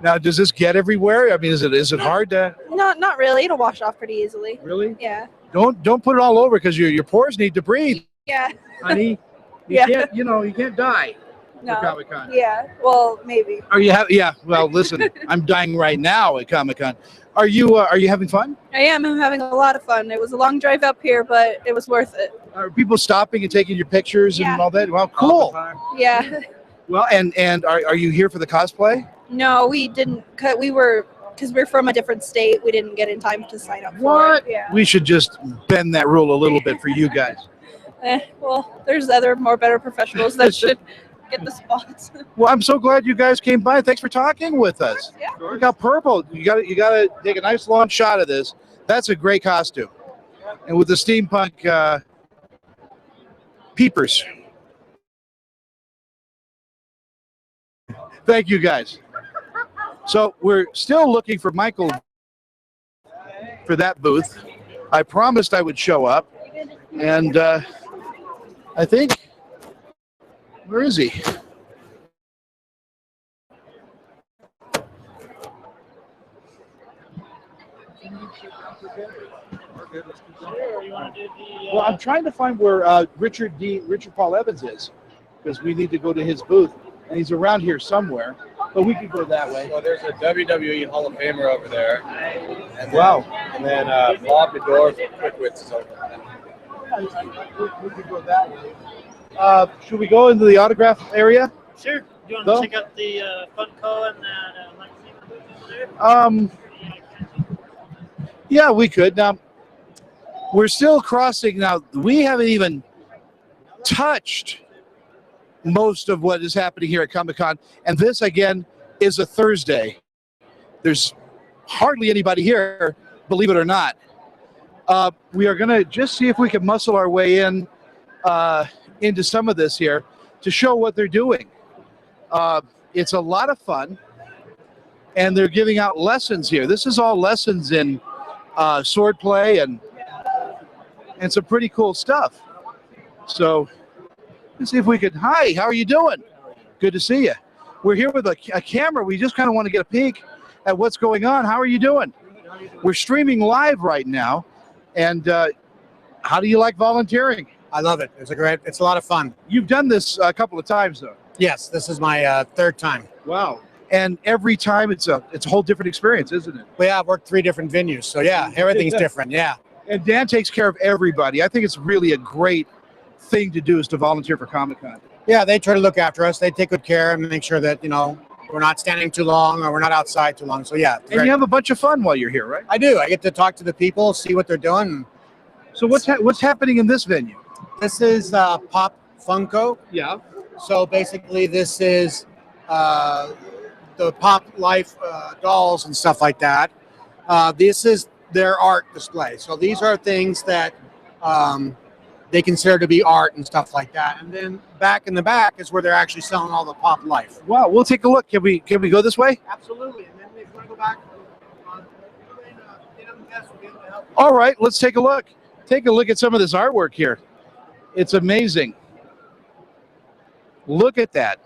Now, does this get everywhere? I mean, is it hard to? Not really. It'll wash off pretty easily. Really? Yeah. Don't put it all over because your pores need to breathe, Yeah. honey. Yeah. You can't die. No. For Comic-Con. Yeah. Well, maybe. Are you yeah. Well, listen, I'm dying right now at Comic-Con. Are you having fun? I am. I'm having a lot of fun. It was a long drive up here, but it was worth it. Are people stopping and taking your pictures and all that? Well, cool. Yeah. Well, and are you here for the cosplay? No, we didn't. Because we're from a different state. We didn't get in time to sign up for it. Yeah. We should just bend that rule a little bit for you guys. Well, there's other better professionals that should get the spots. Well, I'm so glad you guys came by. Thanks for talking with us. Yeah. Look how purple. You got to take a nice long shot of this. That's a great costume. And with the steampunk peepers. Thank you guys. So we're still looking for Michael for that booth. I promised I would show up. And I think, where is he? Well, I'm trying to find where Richard Paul Evans is, because we need to go to his booth, and he's around here somewhere. But we could go that way. Well, there's a WWE Hall of Famer over there. And wow. And then Bob Bedore from Quickwits is over there. We could go that way. Should we go into the autograph area? Sure. You want to check out the Funko and that there? Yeah, we could. Now, we're still crossing. Now, we haven't even touched most of what is happening here at Comic-Con. And this, again, is a Thursday. There's hardly anybody here, believe it or not. We are going to just see if we can muscle our way in into some of this here to show what they're doing. It's a lot of fun, and they're giving out lessons here. This is all lessons in swordplay and some pretty cool stuff. So let's see if we could. Hi, how are you doing? Good to see you. We're here with a camera. We just kind of want to get a peek at what's going on. How are you doing? We're streaming live right now. And how do you like volunteering? I love it. It's a lot of fun. You've done this a couple of times, though. Yes, this is my third time. Wow. And every time it's a whole different experience, isn't it? Well, yeah, I've worked 3 different venues. So, yeah, everything's different. Yeah. And Dan takes care of everybody. I think it's really a great thing to do is to volunteer for Comic-Con. Yeah, they try to look after us. They take good care and make sure that, we're not standing too long or we're not outside too long. So, yeah. And you have a bunch of fun while you're here, right? I do. I get to talk to the people, see what they're doing. So what's happening in this venue? This is Pop Funko. Yeah. So basically this is the Pop Life dolls and stuff like that. This is their art display. So these are things that they consider to be art and stuff like that. And then back in the back is where they're actually selling all the Pop Life. Wow, we'll take a look. Can we go this way? Absolutely. And then if you want to go back, all right, let's take a look. Take a look at some of this artwork here. It's amazing. Look at that.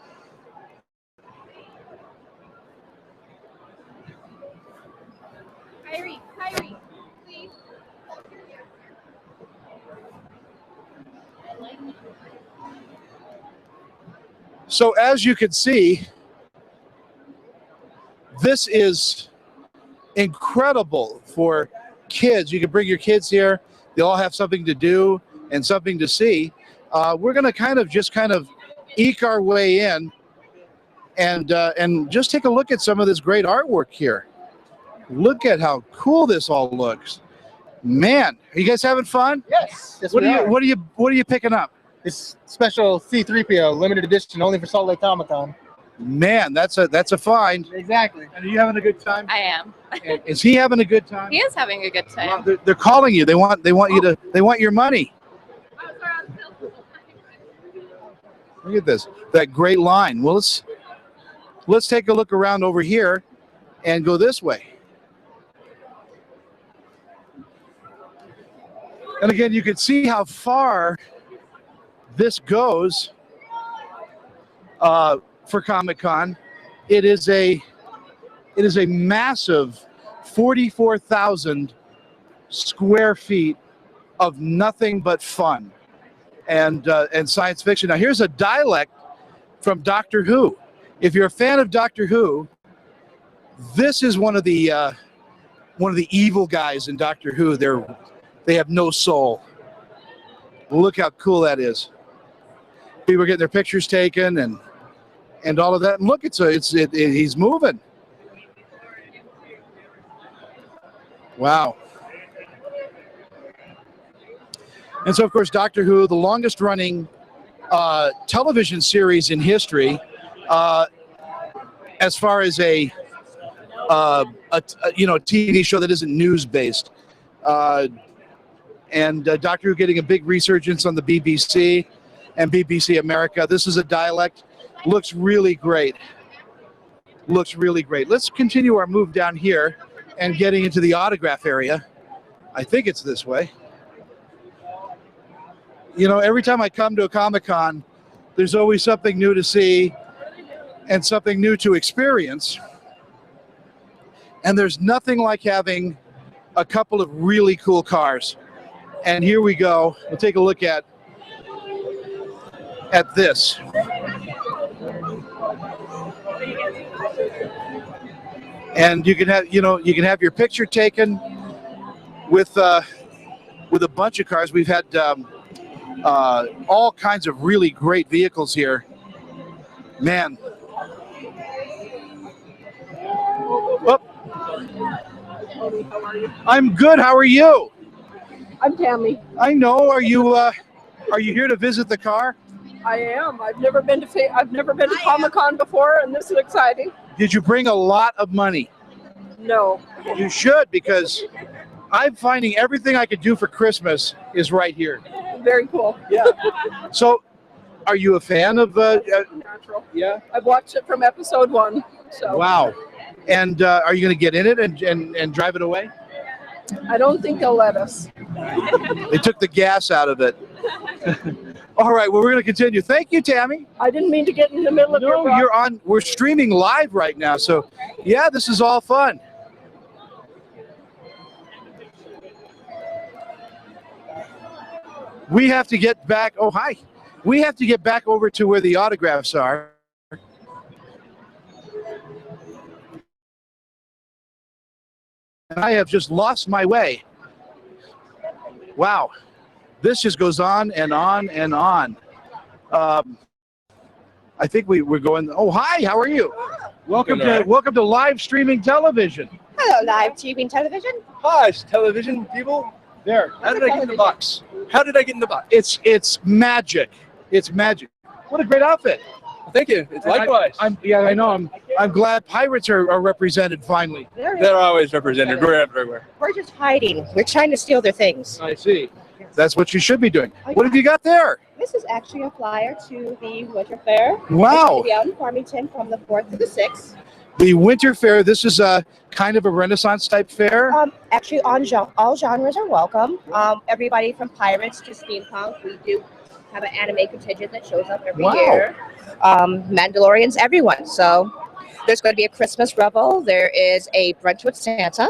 Kyrie, please. So as you can see, this is incredible for kids. You can bring your kids here. They all have something to do and something to see. We're going to kind of eke our way in and just take a look at some of this great artwork here. Look at how cool this all looks. Man, are you guys having fun? Yes. Yes, What we are you picking up? This special C-3PO limited edition only for Salt Lake Comic Con. Man, that's a find. Exactly. And are you having a good time? I am. Is he having a good time? He is having a good time. Well, they're calling you. They want your money. Look at this. That great line. Well, let's take a look around over here and go this way. And again, you can see how far this goes for Comic-Con. It is a massive 44,000 square feet of nothing but fun and science fiction. Now here's a dialect from Doctor Who. If you're a fan of Doctor Who, this is one of the evil guys in Doctor Who. They have no soul. Look how cool that is. People are getting their pictures taken and all of that. And look, he's moving. Wow. And so, of course, Doctor Who, the longest running television series in history, as far as a TV show that isn't news based. And Doctor Who getting a big resurgence on the BBC and BBC America. This is a dialect. Looks really great. Looks really great. Let's continue our move down here and getting into the autograph area. I think it's this way. You know, every time I come to a Comic-Con, there's always something new to see and something new to experience. And there's nothing like having a couple of really cool cars. And here we go. We'll take a look at this. And you can have your picture taken with a bunch of cars. We've had all kinds of really great vehicles here. Man. Oh. I'm good. How are you? I'm Tammy. I know. Are you here to visit the car? I am. I've never been to Comic-Con before, and this is exciting. Did you bring a lot of money? No. You should, because I'm finding everything I could do for Christmas is right here. Very cool. Yeah. So, are you a fan of? Natural. Yeah. I've watched it from episode 1. So. Wow. And are you going to get in it and drive it away? I don't think they'll let us. They took the gas out of it. All right, well, we're going to continue. Thank you, Tammy. I didn't mean to get in the middle of your No, you're on. We're streaming live right now, so yeah, this is all fun. We have to get back. Oh, hi. We have to get back over to where the autographs are. And I have just lost my way. Wow. This just goes on and on and on. I think we're going. Oh, hi. How are you? Welcome to live streaming television. Hello, live streaming television. Hi, television people. There. How did I get in the box? How did I get in the box? It's magic. It's magic. What a great outfit. Thank you. It's likewise. I know. I'm glad pirates are represented finally. They're always represented. We're everywhere. We're just hiding. We're trying to steal their things. I see. That's what you should be doing. What have you got there? This is actually a flyer to the Winter Fair. Wow. It's gonna be out in Farmington from the 4th to the 6th. The Winter Fair. This is a kind of a Renaissance type fair. Actually, all genres are welcome. Everybody from pirates to steampunk. We do have an anime contingent that shows up every year. Mandalorians, everyone. So there's going to be a Christmas revel. There is a brunch with Santa.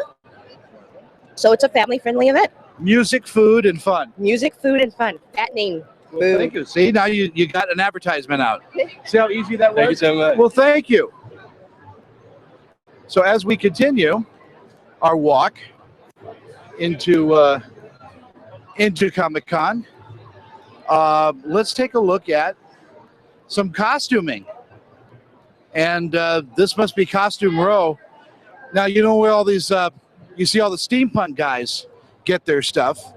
So it's a family-friendly event. Music, food, and fun. Music, food, and fun. Fattening. Well, thank you. See, now you got an advertisement out. See how easy that was? Thank you so much. Well, thank you. So as we continue our walk into Comic-Con, let's take a look at some costuming. And this must be Costume Row. Now, you know where all these, you see all the steampunk guys get their stuff.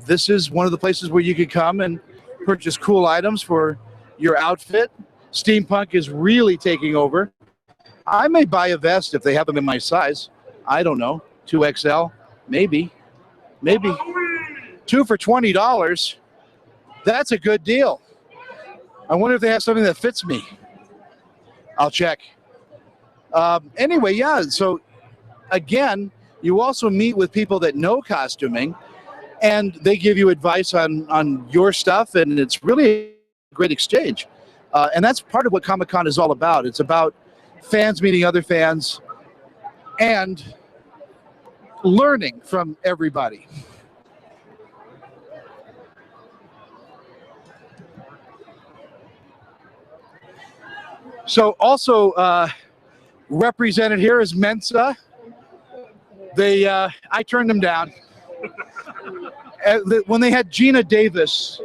This is one of the places where you could come and purchase cool items for your outfit. Steampunk is really taking over. I may buy a vest if they have them in my size. I don't know, 2XL, maybe. 2 for $20. That's a good deal. I wonder if they have something that fits me. I'll check. Anyway, yeah, so again, you also meet with people that know costuming, and they give you advice on your stuff, and it's really a great exchange. And that's part of what Comic-Con is all about. It's about fans meeting other fans and learning from everybody. So also represented here is Mensa. I turned them down. When they had Gina Davis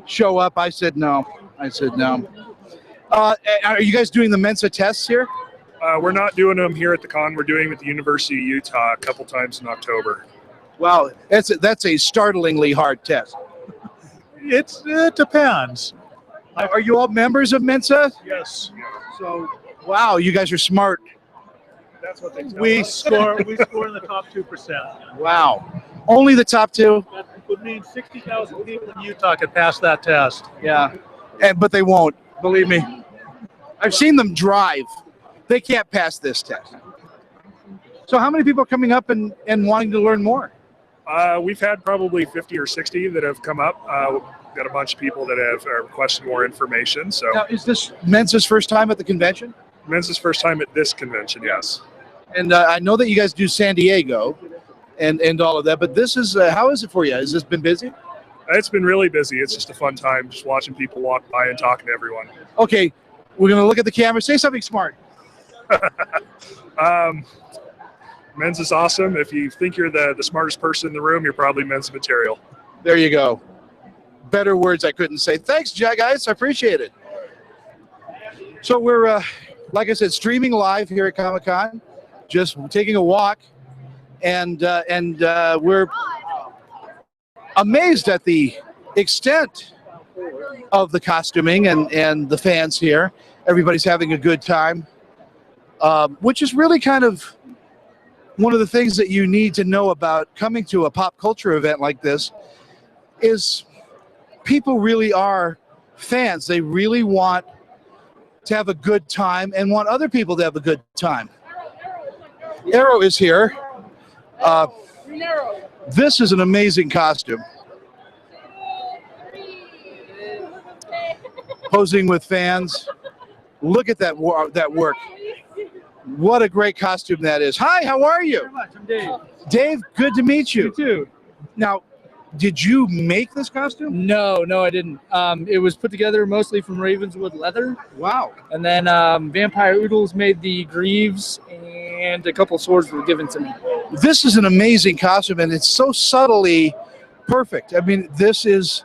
show up, I said no. Are you guys doing the Mensa tests here? We're not doing them here at the con. We're doing them at the University of Utah a couple times in October. Wow, that's a startlingly hard test. It depends. Are you all members of Mensa? Yes. So, wow, you guys are smart. That's what they tell We us. score in the top 2%. Wow. Only the top 2? That would mean 60,000 people in Utah could pass that test. Yeah. But they won't, believe me. I've seen them drive. They can't pass this test. So how many people are coming up and wanting to learn more? We've had probably 50 or 60 that have come up. Got a bunch of people that have requested more information. So Now, is this Mensa's first time at the convention? Mensa's first time at this convention, yes. And I know that you guys do San Diego and all of that, but this is, how is it for you? Has this been busy? It's been really busy. It's just a fun time just watching people walk by and talking to everyone. Okay, we're going to look at the camera. Say something smart. Men's is awesome. If you think you're the smartest person in the room, you're probably Men's material. There you go. Better words I couldn't say. Thanks, guys. I appreciate it. So we're, like I said, streaming live here at Comic-Con, just taking a walk, and we're amazed at the extent of the costuming and the fans here. Everybody's having a good time, which is really kind of one of the things that you need to know about coming to a pop culture event like this is people really are fans. They really want to have a good time and want other people to have a good time. Arrow is here. This is an amazing costume. Posing with fans. Look at that work. What a great costume that is. Hi, how are you? I'm Dave. Dave, good to meet you. You too. Now, did you make this costume? No, I didn't. It was put together mostly from Ravenswood leather. Wow. And then Vampire Oodles made the greaves, and a couple swords were given to me. This is an amazing costume, and it's so subtly perfect. I mean, this is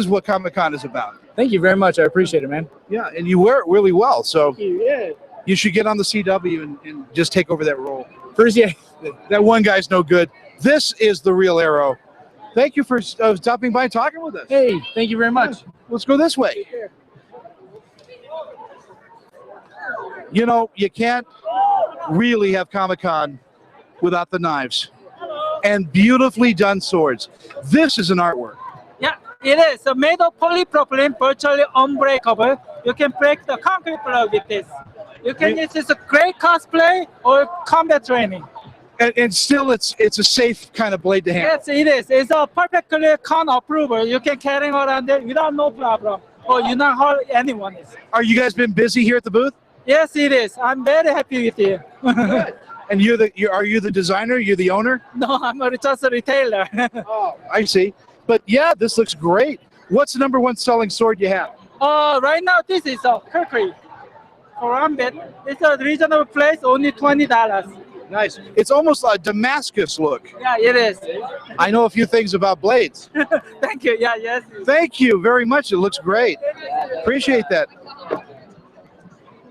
what Comic-Con is about. Thank you very much. I appreciate it, man. Yeah, and you wear it really well. So Yeah. you should get on the CW and just take over that role. Appreciate it. That one guy's no good. This is the real Arrow. Thank you for stopping by and talking with us. Hey, thank you very much. Let's go this way. You know, you can't really have Comic-Con without the knives and beautifully done swords. This is an artwork. Yeah, it is made of polypropylene, virtually unbreakable. You can break the concrete block with this. You can use this great cosplay or combat training. And still, it's a safe kind of blade to handle. Yes, it is. It's a perfectly con approval. You can carry around it without no problem, or you not hurt anyone. Are you guys been busy here at the booth? Yes, it is. I'm very happy with you. And are you the designer? You're the owner? No, I'm just a retailer. Oh, I see. But yeah, this looks great. What's the #1 selling sword you have? Right now this is a Kukri. Karambit. It's a reasonable price, only $20. Nice. It's almost a Damascus look. Yeah, it is. I know a few things about blades. Thank you. Yeah, yes. Thank you very much. It looks great. Appreciate that.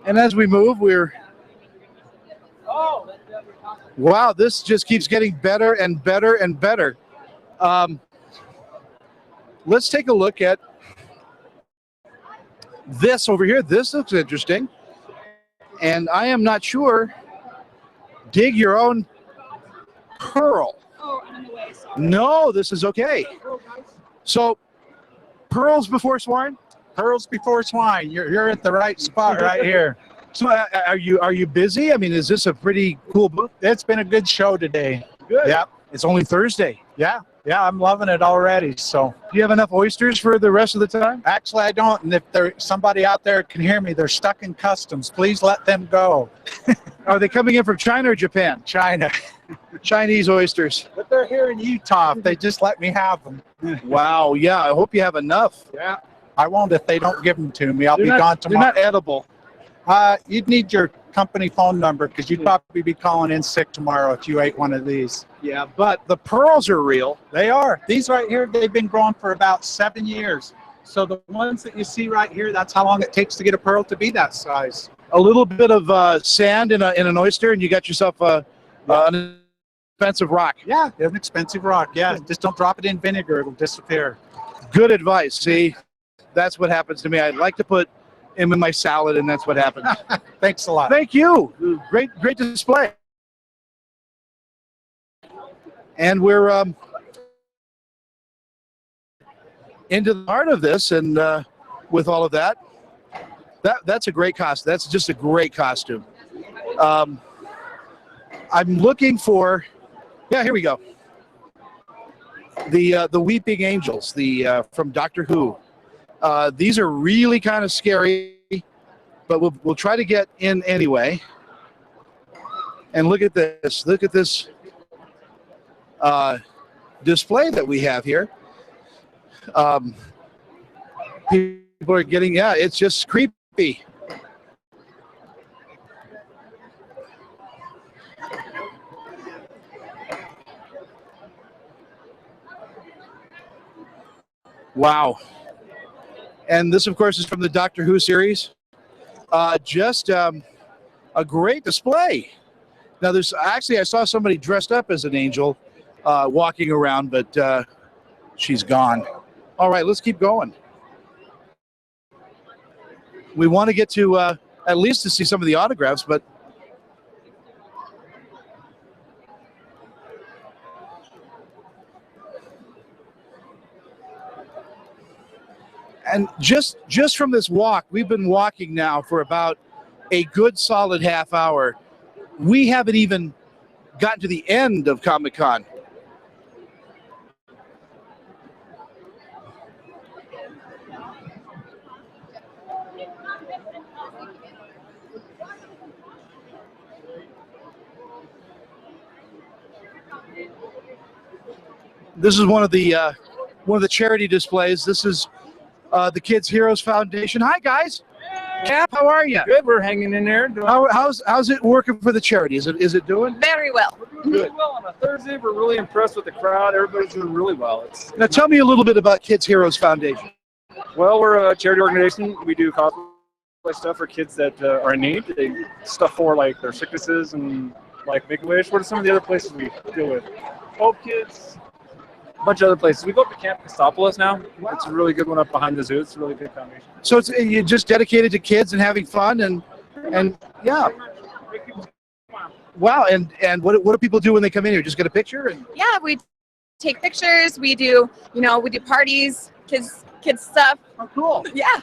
And as we move, we're Wow, this just keeps getting better and better and better. Let's take a look at this over here. This looks interesting. And I am not sure. Dig your own pearl. Oh, I'm in the way. Sorry. No, this is okay. So, pearls before swine? Pearls before swine. You're at the right spot right here. So, are you busy? I mean, is this a pretty cool booth? It's been a good show today. Good. Yeah. It's only Thursday. Yeah. I'm loving it already. So, do you have enough oysters for the rest of the time? Actually, I don't. And if there's somebody out there can hear me, they're stuck in customs. Please let them go. Are they coming in from China or Japan? China. Chinese oysters. But they're here in Utah. If they just let me have them. Wow. Yeah. I hope you have enough. Yeah. I won't if they don't give them to me. I'll They're be not- gone tomorrow. They're not edible. You'd need your company phone number because you'd probably be calling in sick tomorrow if you ate one of these. Yeah, but the pearls are real. They are. These right here, they've been growing for about 7 years. So the ones that you see right here, that's how long it takes to get a pearl to be that size. A little bit of sand in an oyster, and you got yourself an expensive rock. Yeah, an expensive rock. Yeah, just don't drop it in vinegar; it'll disappear. Good advice. See, that's what happens to me. I'd like to put him in my salad, and that's what happens. Thanks a lot. Thank you. Great display. And we're into the heart of this, and with all of that, that's a great costume. That's just a great costume. I'm looking for, yeah, here we go. The Weeping Angels, from Doctor Who. These are really kind of scary, but we'll try to get in anyway. And look at this. Look at this display that we have here. People are getting, yeah, it's just creepy. Wow. And this, of course, is from the Doctor Who series. Just a great display. Now, there's actually, I saw somebody dressed up as an angel walking around, but she's gone. All right, let's keep going. We want to get to at least to see some of the autographs, but and just from this walk, we've been walking now for about a good solid half hour. We haven't even gotten to the end of Comic-Con. This is one of the charity displays. This is the Kids Heroes Foundation. Hi, guys. Cap, how are you? Good. We're hanging in there. How's it working for the charity? Is it doing? Very well. Really well on a Thursday. We're really impressed with the crowd. Everybody's doing really well. Now tell me a little bit about Kids Heroes Foundation. Well, we're a charity organization. We do cosplay stuff for kids that are in need. They stuff for like their sicknesses and like Make-A-Wish. What are some of the other places we deal with? Hope Kids. A bunch of other places. We go up to Camp Christopolis now. Wow. It's a really good one up behind the zoo. It's a really good foundation. So you're just dedicated to kids and having fun and yeah. Wow. And what do people do when they come in here? Just get a picture? And Yeah, we take pictures. We do, we do parties, kids stuff. Oh, cool. Yeah.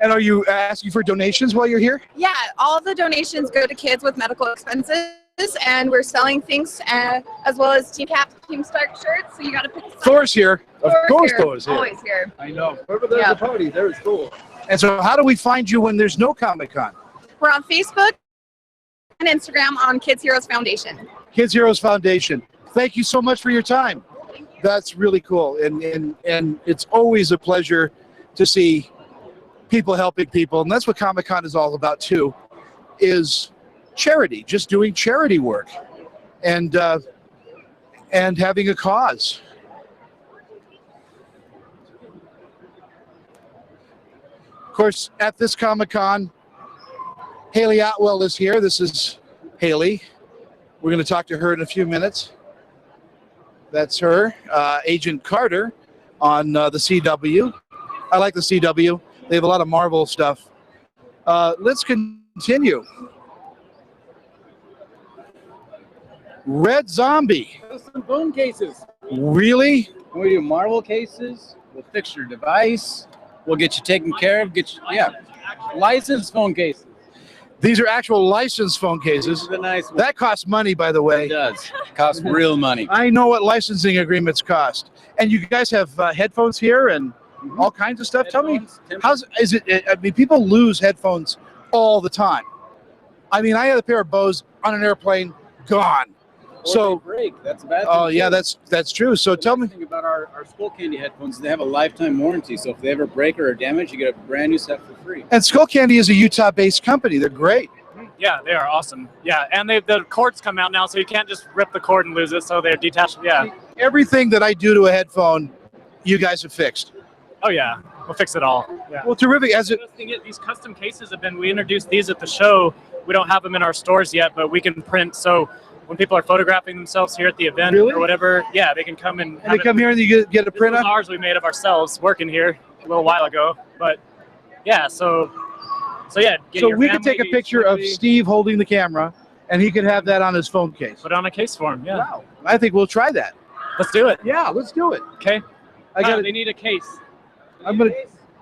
And are you asking for donations while you're here? Yeah, all the donations go to kids with medical expenses, and we're selling things as well as Team Cap, Team Stark shirts. So you got to pick. Thor's here. Of course, here. Thor's here. Always here. I know. Wherever there's Yeah. a party, there's Thor. And so, how do we find you when there's no Comic-Con? We're on Facebook and Instagram on Kids Heroes Foundation. Kids Heroes Foundation. Thank you so much for your time. That's really cool, and it's always a pleasure to see people helping people, and that's what Comic-Con is all about too, is charity, just doing charity work, and having a cause. Of course, at this Comic-Con, Haley Atwell is here. This is Haley. We're going to talk to her in a few minutes. That's her, Agent Carter on the CW. I like the CW. They have a lot of Marvel stuff. Let's continue. Red Zombie. Some phone cases. Really? We do Marvel cases. We'll fix your device. We'll get you taken care of. Licensed phone cases. These are actual licensed phone cases. The nice one. That costs money, by the way. It does. It costs real money. I know what licensing agreements cost. And you guys have headphones here and all kinds of stuff. Tell me, is it? I mean, people lose headphones all the time. I mean, I had a pair of Bose on an airplane, gone. So break. That's a bad thing. Oh yeah, that's true. So tell me. The thing about our Skull Candy headphones, they have a lifetime warranty. So if they ever break or are damaged, you get a brand new set for free. And Skull Candy is a Utah-based company. They're great. Yeah, they are awesome. Yeah, and the cords come out now, so you can't just rip the cord and lose it. So they're detached. Yeah. Everything that I do to a headphone, you guys have fixed. Oh yeah, we'll fix it all. Yeah. Well, terrific. As it, these custom cases have been. We introduced these at the show. We don't have them in our stores yet, but we can print. So when people are photographing themselves here at the event or whatever, yeah, they can come and they come here and you get a print of ours we made of ourselves working here a little while ago. But yeah, so yeah. So we could take a picture of Steve holding the camera, and he could have that on his phone case. Put it on a case for him. Yeah. Wow. I think we'll try that. Let's do it. Yeah, let's do it. Okay. I got. They need a case. I'm gonna.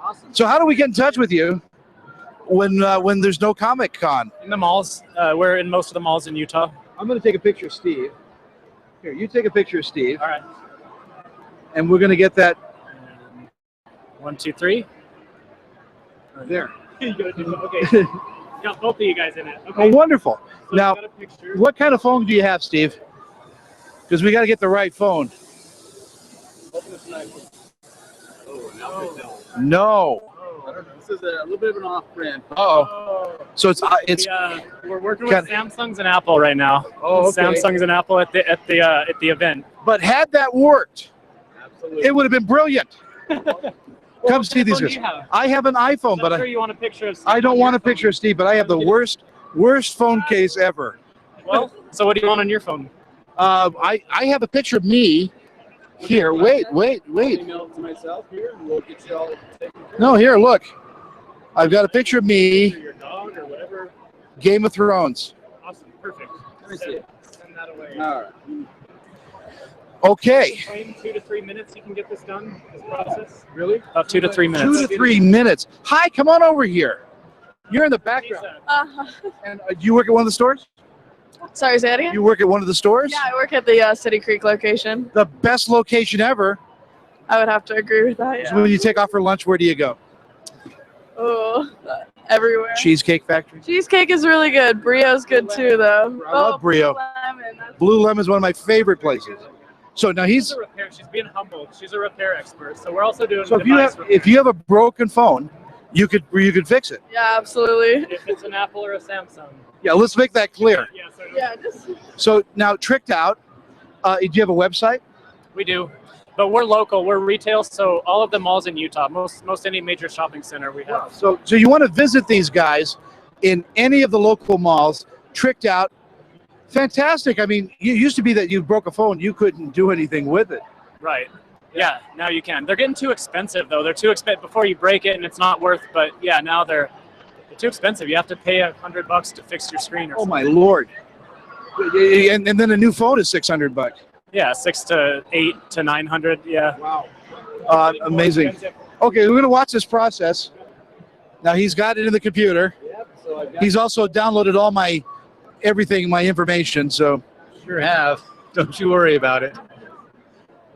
Awesome. So how do we get in touch with you when there's no Comic-Con? In the malls. We're in most of the malls in Utah. I'm going to take a picture of Steve. Here, you take a picture of Steve. All right. And we're going to get that. 1, 2, 3. There. Okay. Got both of you guys in it. Okay. Oh, wonderful. So now, what kind of phone do you have, Steve? Because we got to get the right phone. No. I don't know. This is a little bit of an off-brand. Uh-oh. So it's we're working with Samsungs and Apple right now. Oh, okay. Samsungs and Apple at the event. But had that worked, Absolutely. it would have been brilliant. Come see these guys. I have an iPhone, but you want a picture of Steve I don't want a picture of Steve, but I have the worst phone case ever. Well, so what do you want on your phone? I have a picture of me. Here, wait. Email it to myself here, and we'll get you all taken care of. No, here, look. I've got a picture of me. Your dog or whatever. Game of Thrones. Awesome, perfect. Let me see it. Send that away. All right. Okay. In 2 to 3 minutes, you can get this done. This process. Really? About 2 to 3 minutes. 2 to 3 minutes. Hi, come on over here. You're in the background. And do you work at one of the stores? Sorry, say that again? You work at one of the stores? Yeah, I work at the City Creek location. The best location ever. I would have to agree with that, yeah. So when you take off for lunch, where do you go? Oh, everywhere. Cheesecake Factory. Cheesecake is really good. Brio's good too, though. I love Brio. Blue Lemon is one of my favorite places. So now She's being humble. She's a repair expert. So we're also doing. So if you have a broken phone, you could fix it. Yeah, absolutely. If it's an Apple or a Samsung. Yeah, let's make that clear. Yeah, just. So now, Tricked Out, do you have a website? We do, but we're local. We're retail, so all of the malls in Utah, most any major shopping center we have. So you want to visit these guys in any of the local malls? Tricked Out, fantastic. I mean, it used to be that you broke a phone, you couldn't do anything with it. Right. Yeah, now you can. They're getting too expensive though. They're too expensive before you break it, and it's not worth. But yeah, now they're too expensive. You have to pay $100 to fix your screen or Oh something. my Lord! And then a new phone is $600. Yeah, 600 to 800 to 900. Yeah. Wow. Amazing. Okay, we're gonna watch this process. Now he's got it in the computer. He's also downloaded all my everything, my information. So Sure have. Don't you worry about it.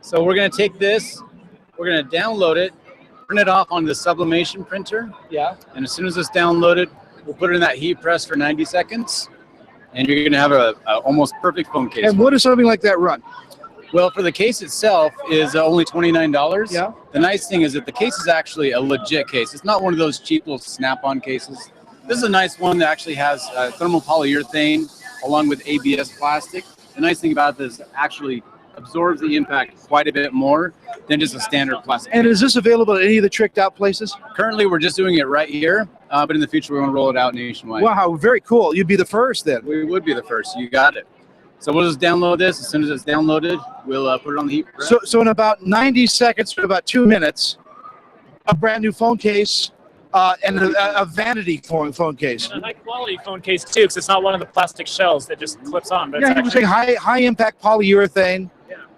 So we're going to take this, we're going to download it, print it off on the sublimation printer. Yeah. And as soon as it's downloaded, we'll put it in that heat press for 90 seconds. And you're going to have a almost perfect phone case. And what does something like that run? Well, for the case itself is only $29. Yeah. The nice thing is that the case is actually a legit case. It's not one of those cheap little snap-on cases. This is a nice one that actually has thermal polyurethane along with ABS plastic. The nice thing about this actually absorbs the impact quite a bit more than just a standard plastic. And is this available at any of the Tricked Out places? Currently, we're just doing it right here, but in the future, we want to roll it out nationwide. Wow, very cool. You'd be the first then. We would be the first. You got it. So we'll just download this. As soon as it's downloaded, we'll put it on the heat press. So in about 90 seconds to about 2 minutes, a brand new phone case and a vanity phone case. And a high quality phone case too, because it's not one of the plastic shells that just clips on. But Yeah, it's you were saying actually, high impact polyurethane,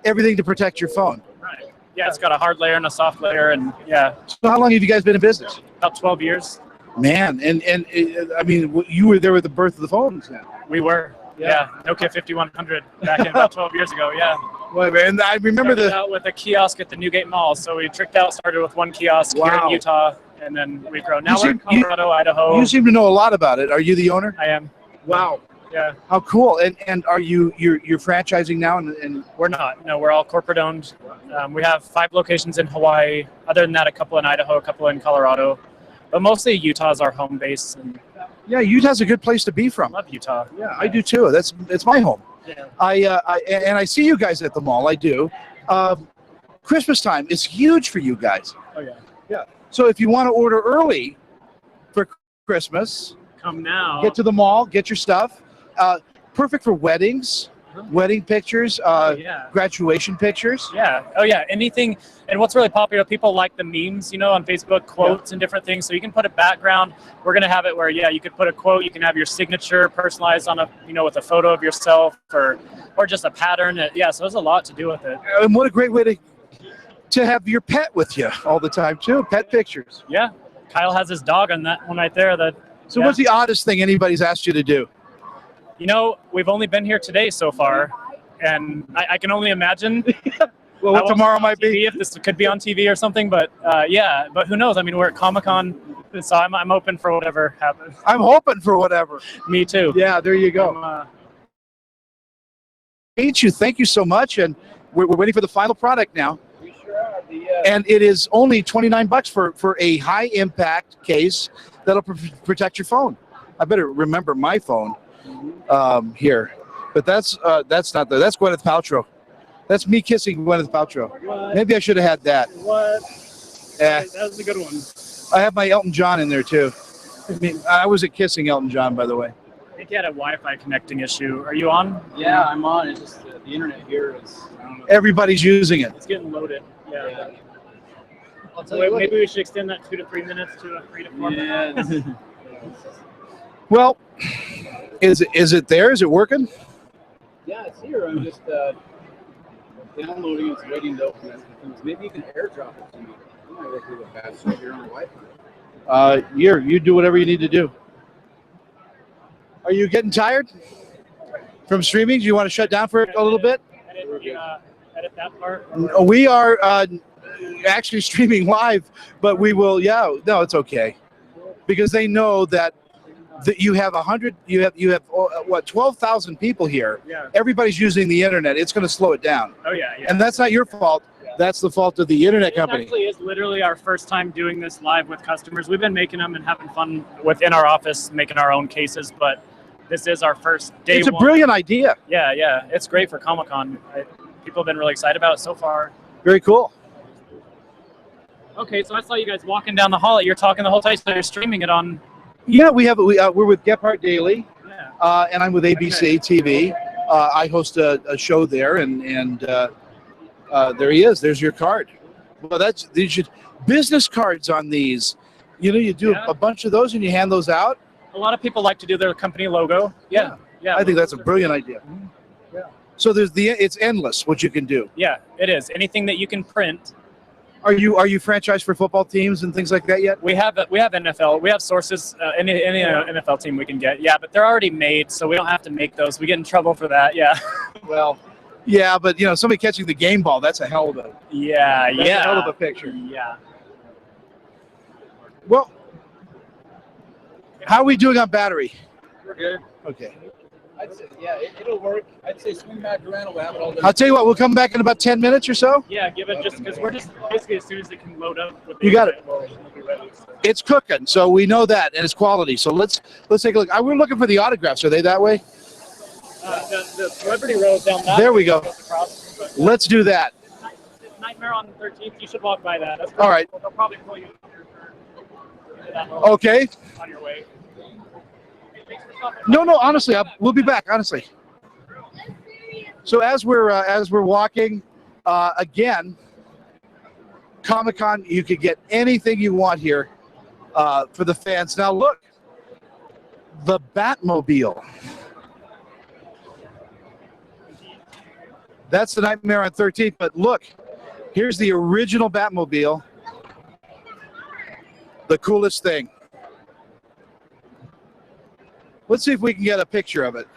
everything to protect your phone. right. Yeah, it's got a hard layer and a soft layer, and yeah, So how long have you guys been in business? about 12 years. Man, and I mean, you were there with the birth of the phones then. We were. Yeah, Nokia 5100 back in about 12 years ago. Yeah. Well, and I remember Started out with a kiosk at the Newgate Mall. So we tricked out, started with one kiosk here Wow. in Utah, and then we've grown. Now You we're in seem- you- Colorado, Idaho. You seem to know a lot about it. Are you the owner? I am. Wow. Yeah. How cool! And are you're franchising now? And We're not. No, we're all corporate owned. We have 5 locations in Hawaii. Other than that, a couple in Idaho, a couple in Colorado. But mostly Utah is our home base. And yeah, Utah's a good place to be from. I love Utah. Yeah, I do too. It's my home. Yeah. I see you guys at the mall. I do. Christmas time is huge for you guys. Oh, yeah. Yeah. So if you want to order early for Christmas, Come now. get to the mall, get your stuff. Perfect for weddings, wedding pictures, yeah. graduation pictures. Yeah. Oh, yeah. Anything. And what's really popular, people like the memes, on Facebook, quotes and different things. So you can put a background. We're going to have it where, yeah, you could put a quote. You can have your signature personalized on with a photo of yourself or just a pattern. Yeah. So there's a lot to do with it. And what a great way to have your pet with you all the time too. Pet pictures. Yeah. Kyle has his dog on that one right there. So what's the oddest thing anybody's asked you to do? We've only been here today so far, and I can only imagine. Well, what tomorrow might be. If this could be on TV or something, but yeah, but who knows? I mean, we're at Comic-Con, so I'm open for whatever happens. I'm hoping for whatever. Me too. Yeah, there you go. Thank you so much, and we're waiting for the final product now. We sure are. And it is only $29 for a high impact case that'll protect your phone. I better remember my phone here, but that's not there. That's Gwyneth Paltrow. That's me kissing Gwyneth Paltrow. What? Maybe I should have had that. What? Yeah. That was a good one. I have my Elton John in there too. I wasn't kissing Elton John, by the way. I think you had a Wi-Fi connecting issue. Are you on? Yeah, I'm on. It's just the internet here is. I don't know. Everybody's using it. It's getting loaded. Yeah. I'll tell you what. Maybe we should extend that 2 to 3 minutes to a 3 to 4 minutes. Well, is it there? Is it working? Yeah, it's here. I'm just downloading. It's waiting to open it. Maybe you can airdrop it to me. You might work a little faster if you're on Wi-Fi. You do whatever you need to do. Are you getting tired from streaming? Do you want to shut down for a little bit? Edit that part. We are actually streaming live, but we will. Yeah, no, it's okay, because they know that you have 100. You have what 12,000 people here. Yeah. Everybody's using the internet. It's going to slow it down. Oh yeah, yeah. And that's not your fault. That's the fault of the internet company. It actually is literally our first time doing this live with customers. We've been making them and having fun within our office, making our own cases, but this is our first day. It's a brilliant idea. Yeah, yeah. It's great for Comic-Con. People have been really excited about it so far. Very cool. Okay, so I saw you guys walking down the hall. You're talking the whole time, so you're streaming it on. Yeah, we're with Gephardt Daily, Yeah. and I'm with ABC TV. I host a show there, and there he is. There's your card. Well, these should business cards on these. You do a bunch of those and you hand those out. A lot of people like to do their company logo. Yeah, yeah. I think that's a brilliant idea. Yeah. So it's endless what you can do. Yeah, it is. Anything that you can print. Are you franchised for football teams and things like that yet? We have NFL. We have sources. Any NFL team we can get. Yeah, but they're already made, so we don't have to make those. We get in trouble for that. Yeah. Well. Yeah, but somebody catching the game ball, that's a hell of a that's a hell of a picture. Yeah. Well, how are we doing on battery? We're good. Okay. I'd say, yeah, it'll work. I'd say swing back around. We'll have it all done. I'll tell you what, we'll come back in about 10 minutes or so. Yeah, give it just because we're just basically as soon as it can load up. With You got it. we'll be ready. It's cooking, so we know that, and it's quality. So let's take a look. We're looking for the autographs. Are they that way? The Celebrity Row is down that. There we way, go. goes across, but, Let's do that. Nightmare on the 13th. You should walk by that. That's All right. They'll probably pull you into that row Okay. on your way. Hey, thanks for stopping by. No, honestly, we'll be back, honestly. So as we're walking, again, Comic-Con, you could get anything you want here for the fans. Now look, the Batmobile. That's the Nightmare on 13th, but look, here's the original Batmobile. The coolest thing. Let's see if we can get a picture of it.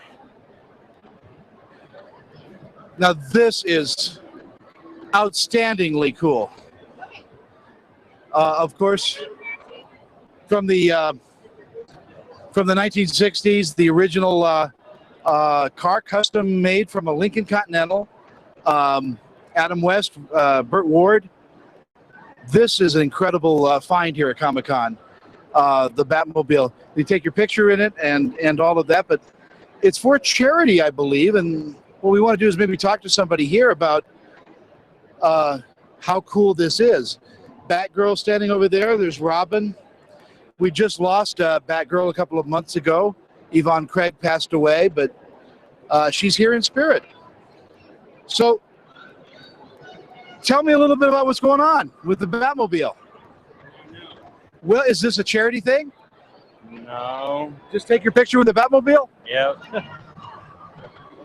Now this is outstandingly cool. Of course, from the 1960s, the original car, custom made from a Lincoln Continental. Adam West, Burt Ward. This is an incredible find here at Comic-Con. The Batmobile. You take your picture in it and all of that, but it's for charity, I believe. And what we want to do is maybe talk to somebody here about how cool this is. Batgirl standing over there. There's Robin. We just lost Batgirl a couple of months ago. Yvonne Craig passed away, but she's here in spirit. So tell me a little bit about what's going on with the Batmobile. Well, is this a charity thing? No. Just take your picture with the Batmobile? Yep.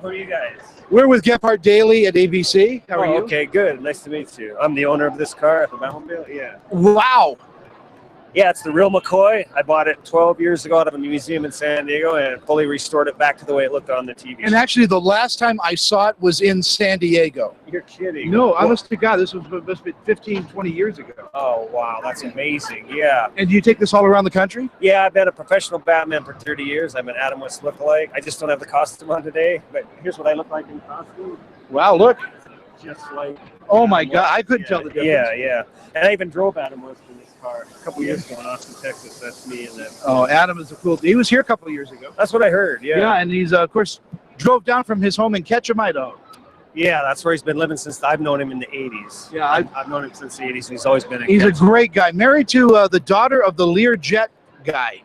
Who are you guys? We're with Gephardt Daily at ABC. How are you? Okay, good. Nice to meet you. I'm the owner of this car at the Batmobile. Yeah. Wow. Yeah, it's the real McCoy. I bought it 12 years ago out of a museum in San Diego and fully restored it back to the way it looked on the TV. And actually, the last time I saw it was in San Diego. You're kidding. No, honest to God, this was must have been 15, 20 years ago. Oh, wow. That's amazing. Yeah. And do you take this all around the country? Yeah, I've been a professional Batman for 30 years. I'm an Adam West lookalike. I just don't have the costume on today, but here's what I look like in costume. Wow, look. Just like... Oh, my God. I couldn't tell the difference. Yeah, yeah. And I even drove Adam West in this car a couple years ago in Austin, Texas. That's me and that. Oh, Adam is a cool... He was here a couple of years ago. That's what I heard, yeah. Yeah, and he's, of course, drove down from his home in Ketchum, Idaho. Yeah, that's where he's been living since I've known him in the 80s. Yeah, I've known him since the 80s, and he's always been in He's a Ketchum. great guy. Married to the daughter of the Learjet guy,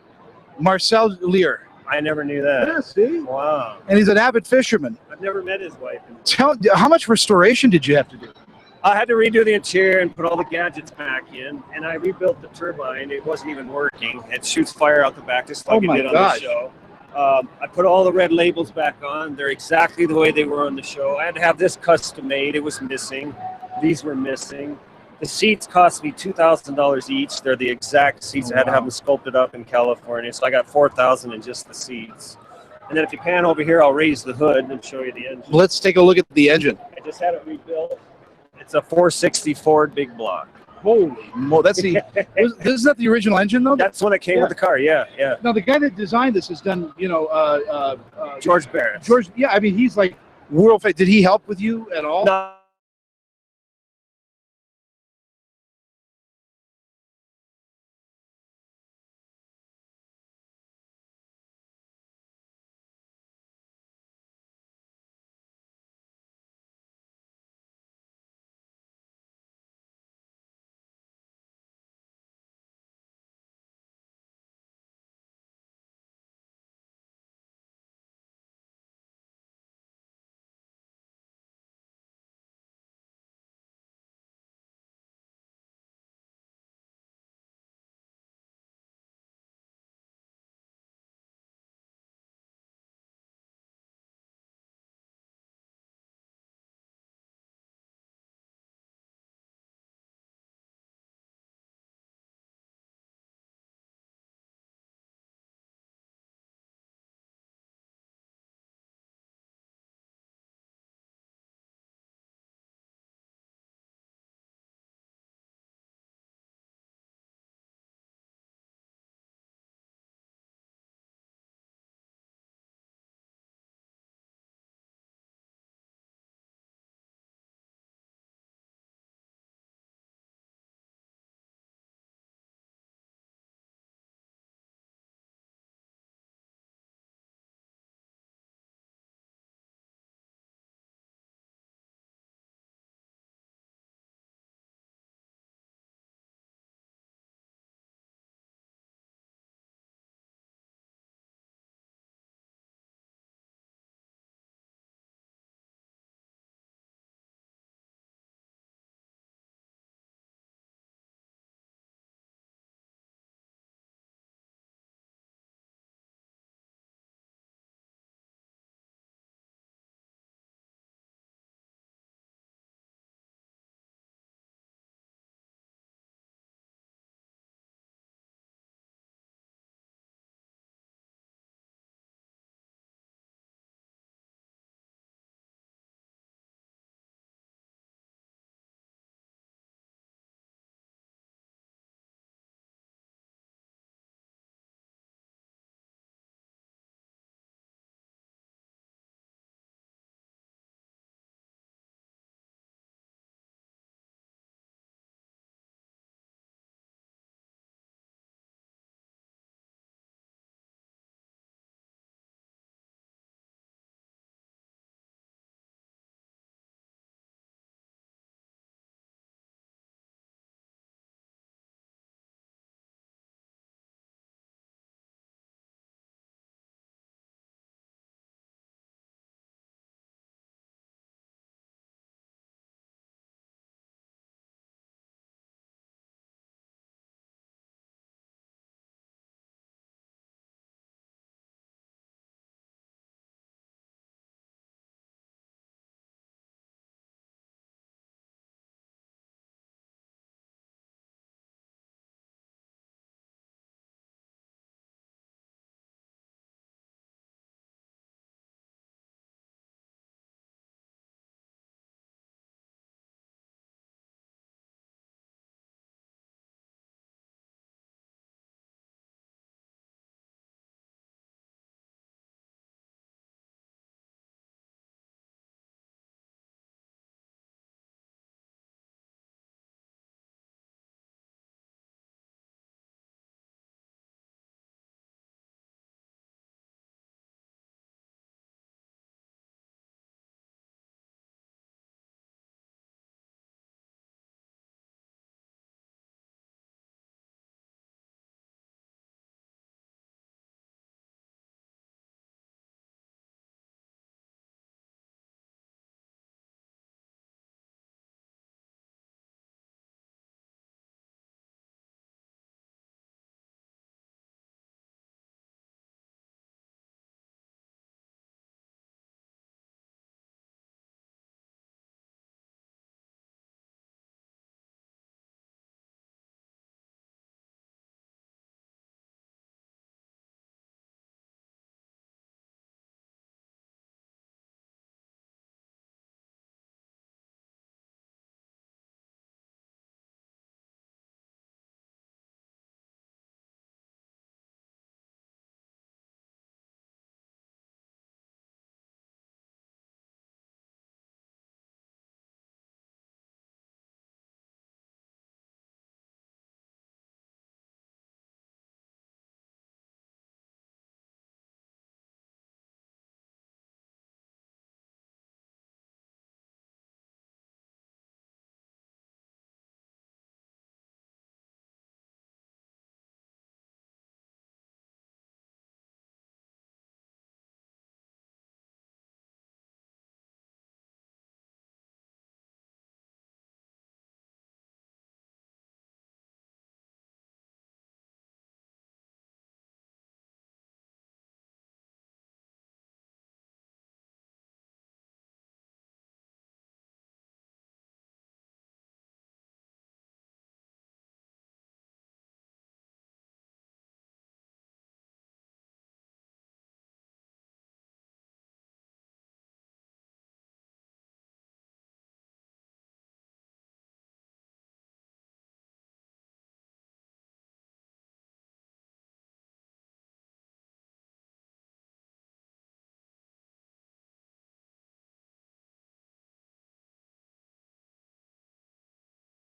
Marcel Lear. I never knew that. Yeah, see? Wow. And he's an avid fisherman. I've never met his wife. How much restoration did you have to do? I had to redo the interior and put all the gadgets back in, and I rebuilt the turbine. It wasn't even working. It shoots fire out the back just like it did on the show. I put all the red labels back on. They're exactly the way they were on the show. I had to have this custom made. It was missing. These were missing. The seats cost me $2,000 each. They're the exact seats. I had to have them sculpted up in California, so I got $4,000 in just the seats. And then if you pan over here, I'll raise the hood and show you the engine. Let's take a look at the engine. I just had it rebuilt. It's a 460 Ford big block. Holy mo! That's the. Isn't that the original engine though? That's when it came with the car. Yeah, yeah. Now the guy that designed this has done, George Barris. George, yeah. I mean, he's like world famous. Did he help with you at all? No,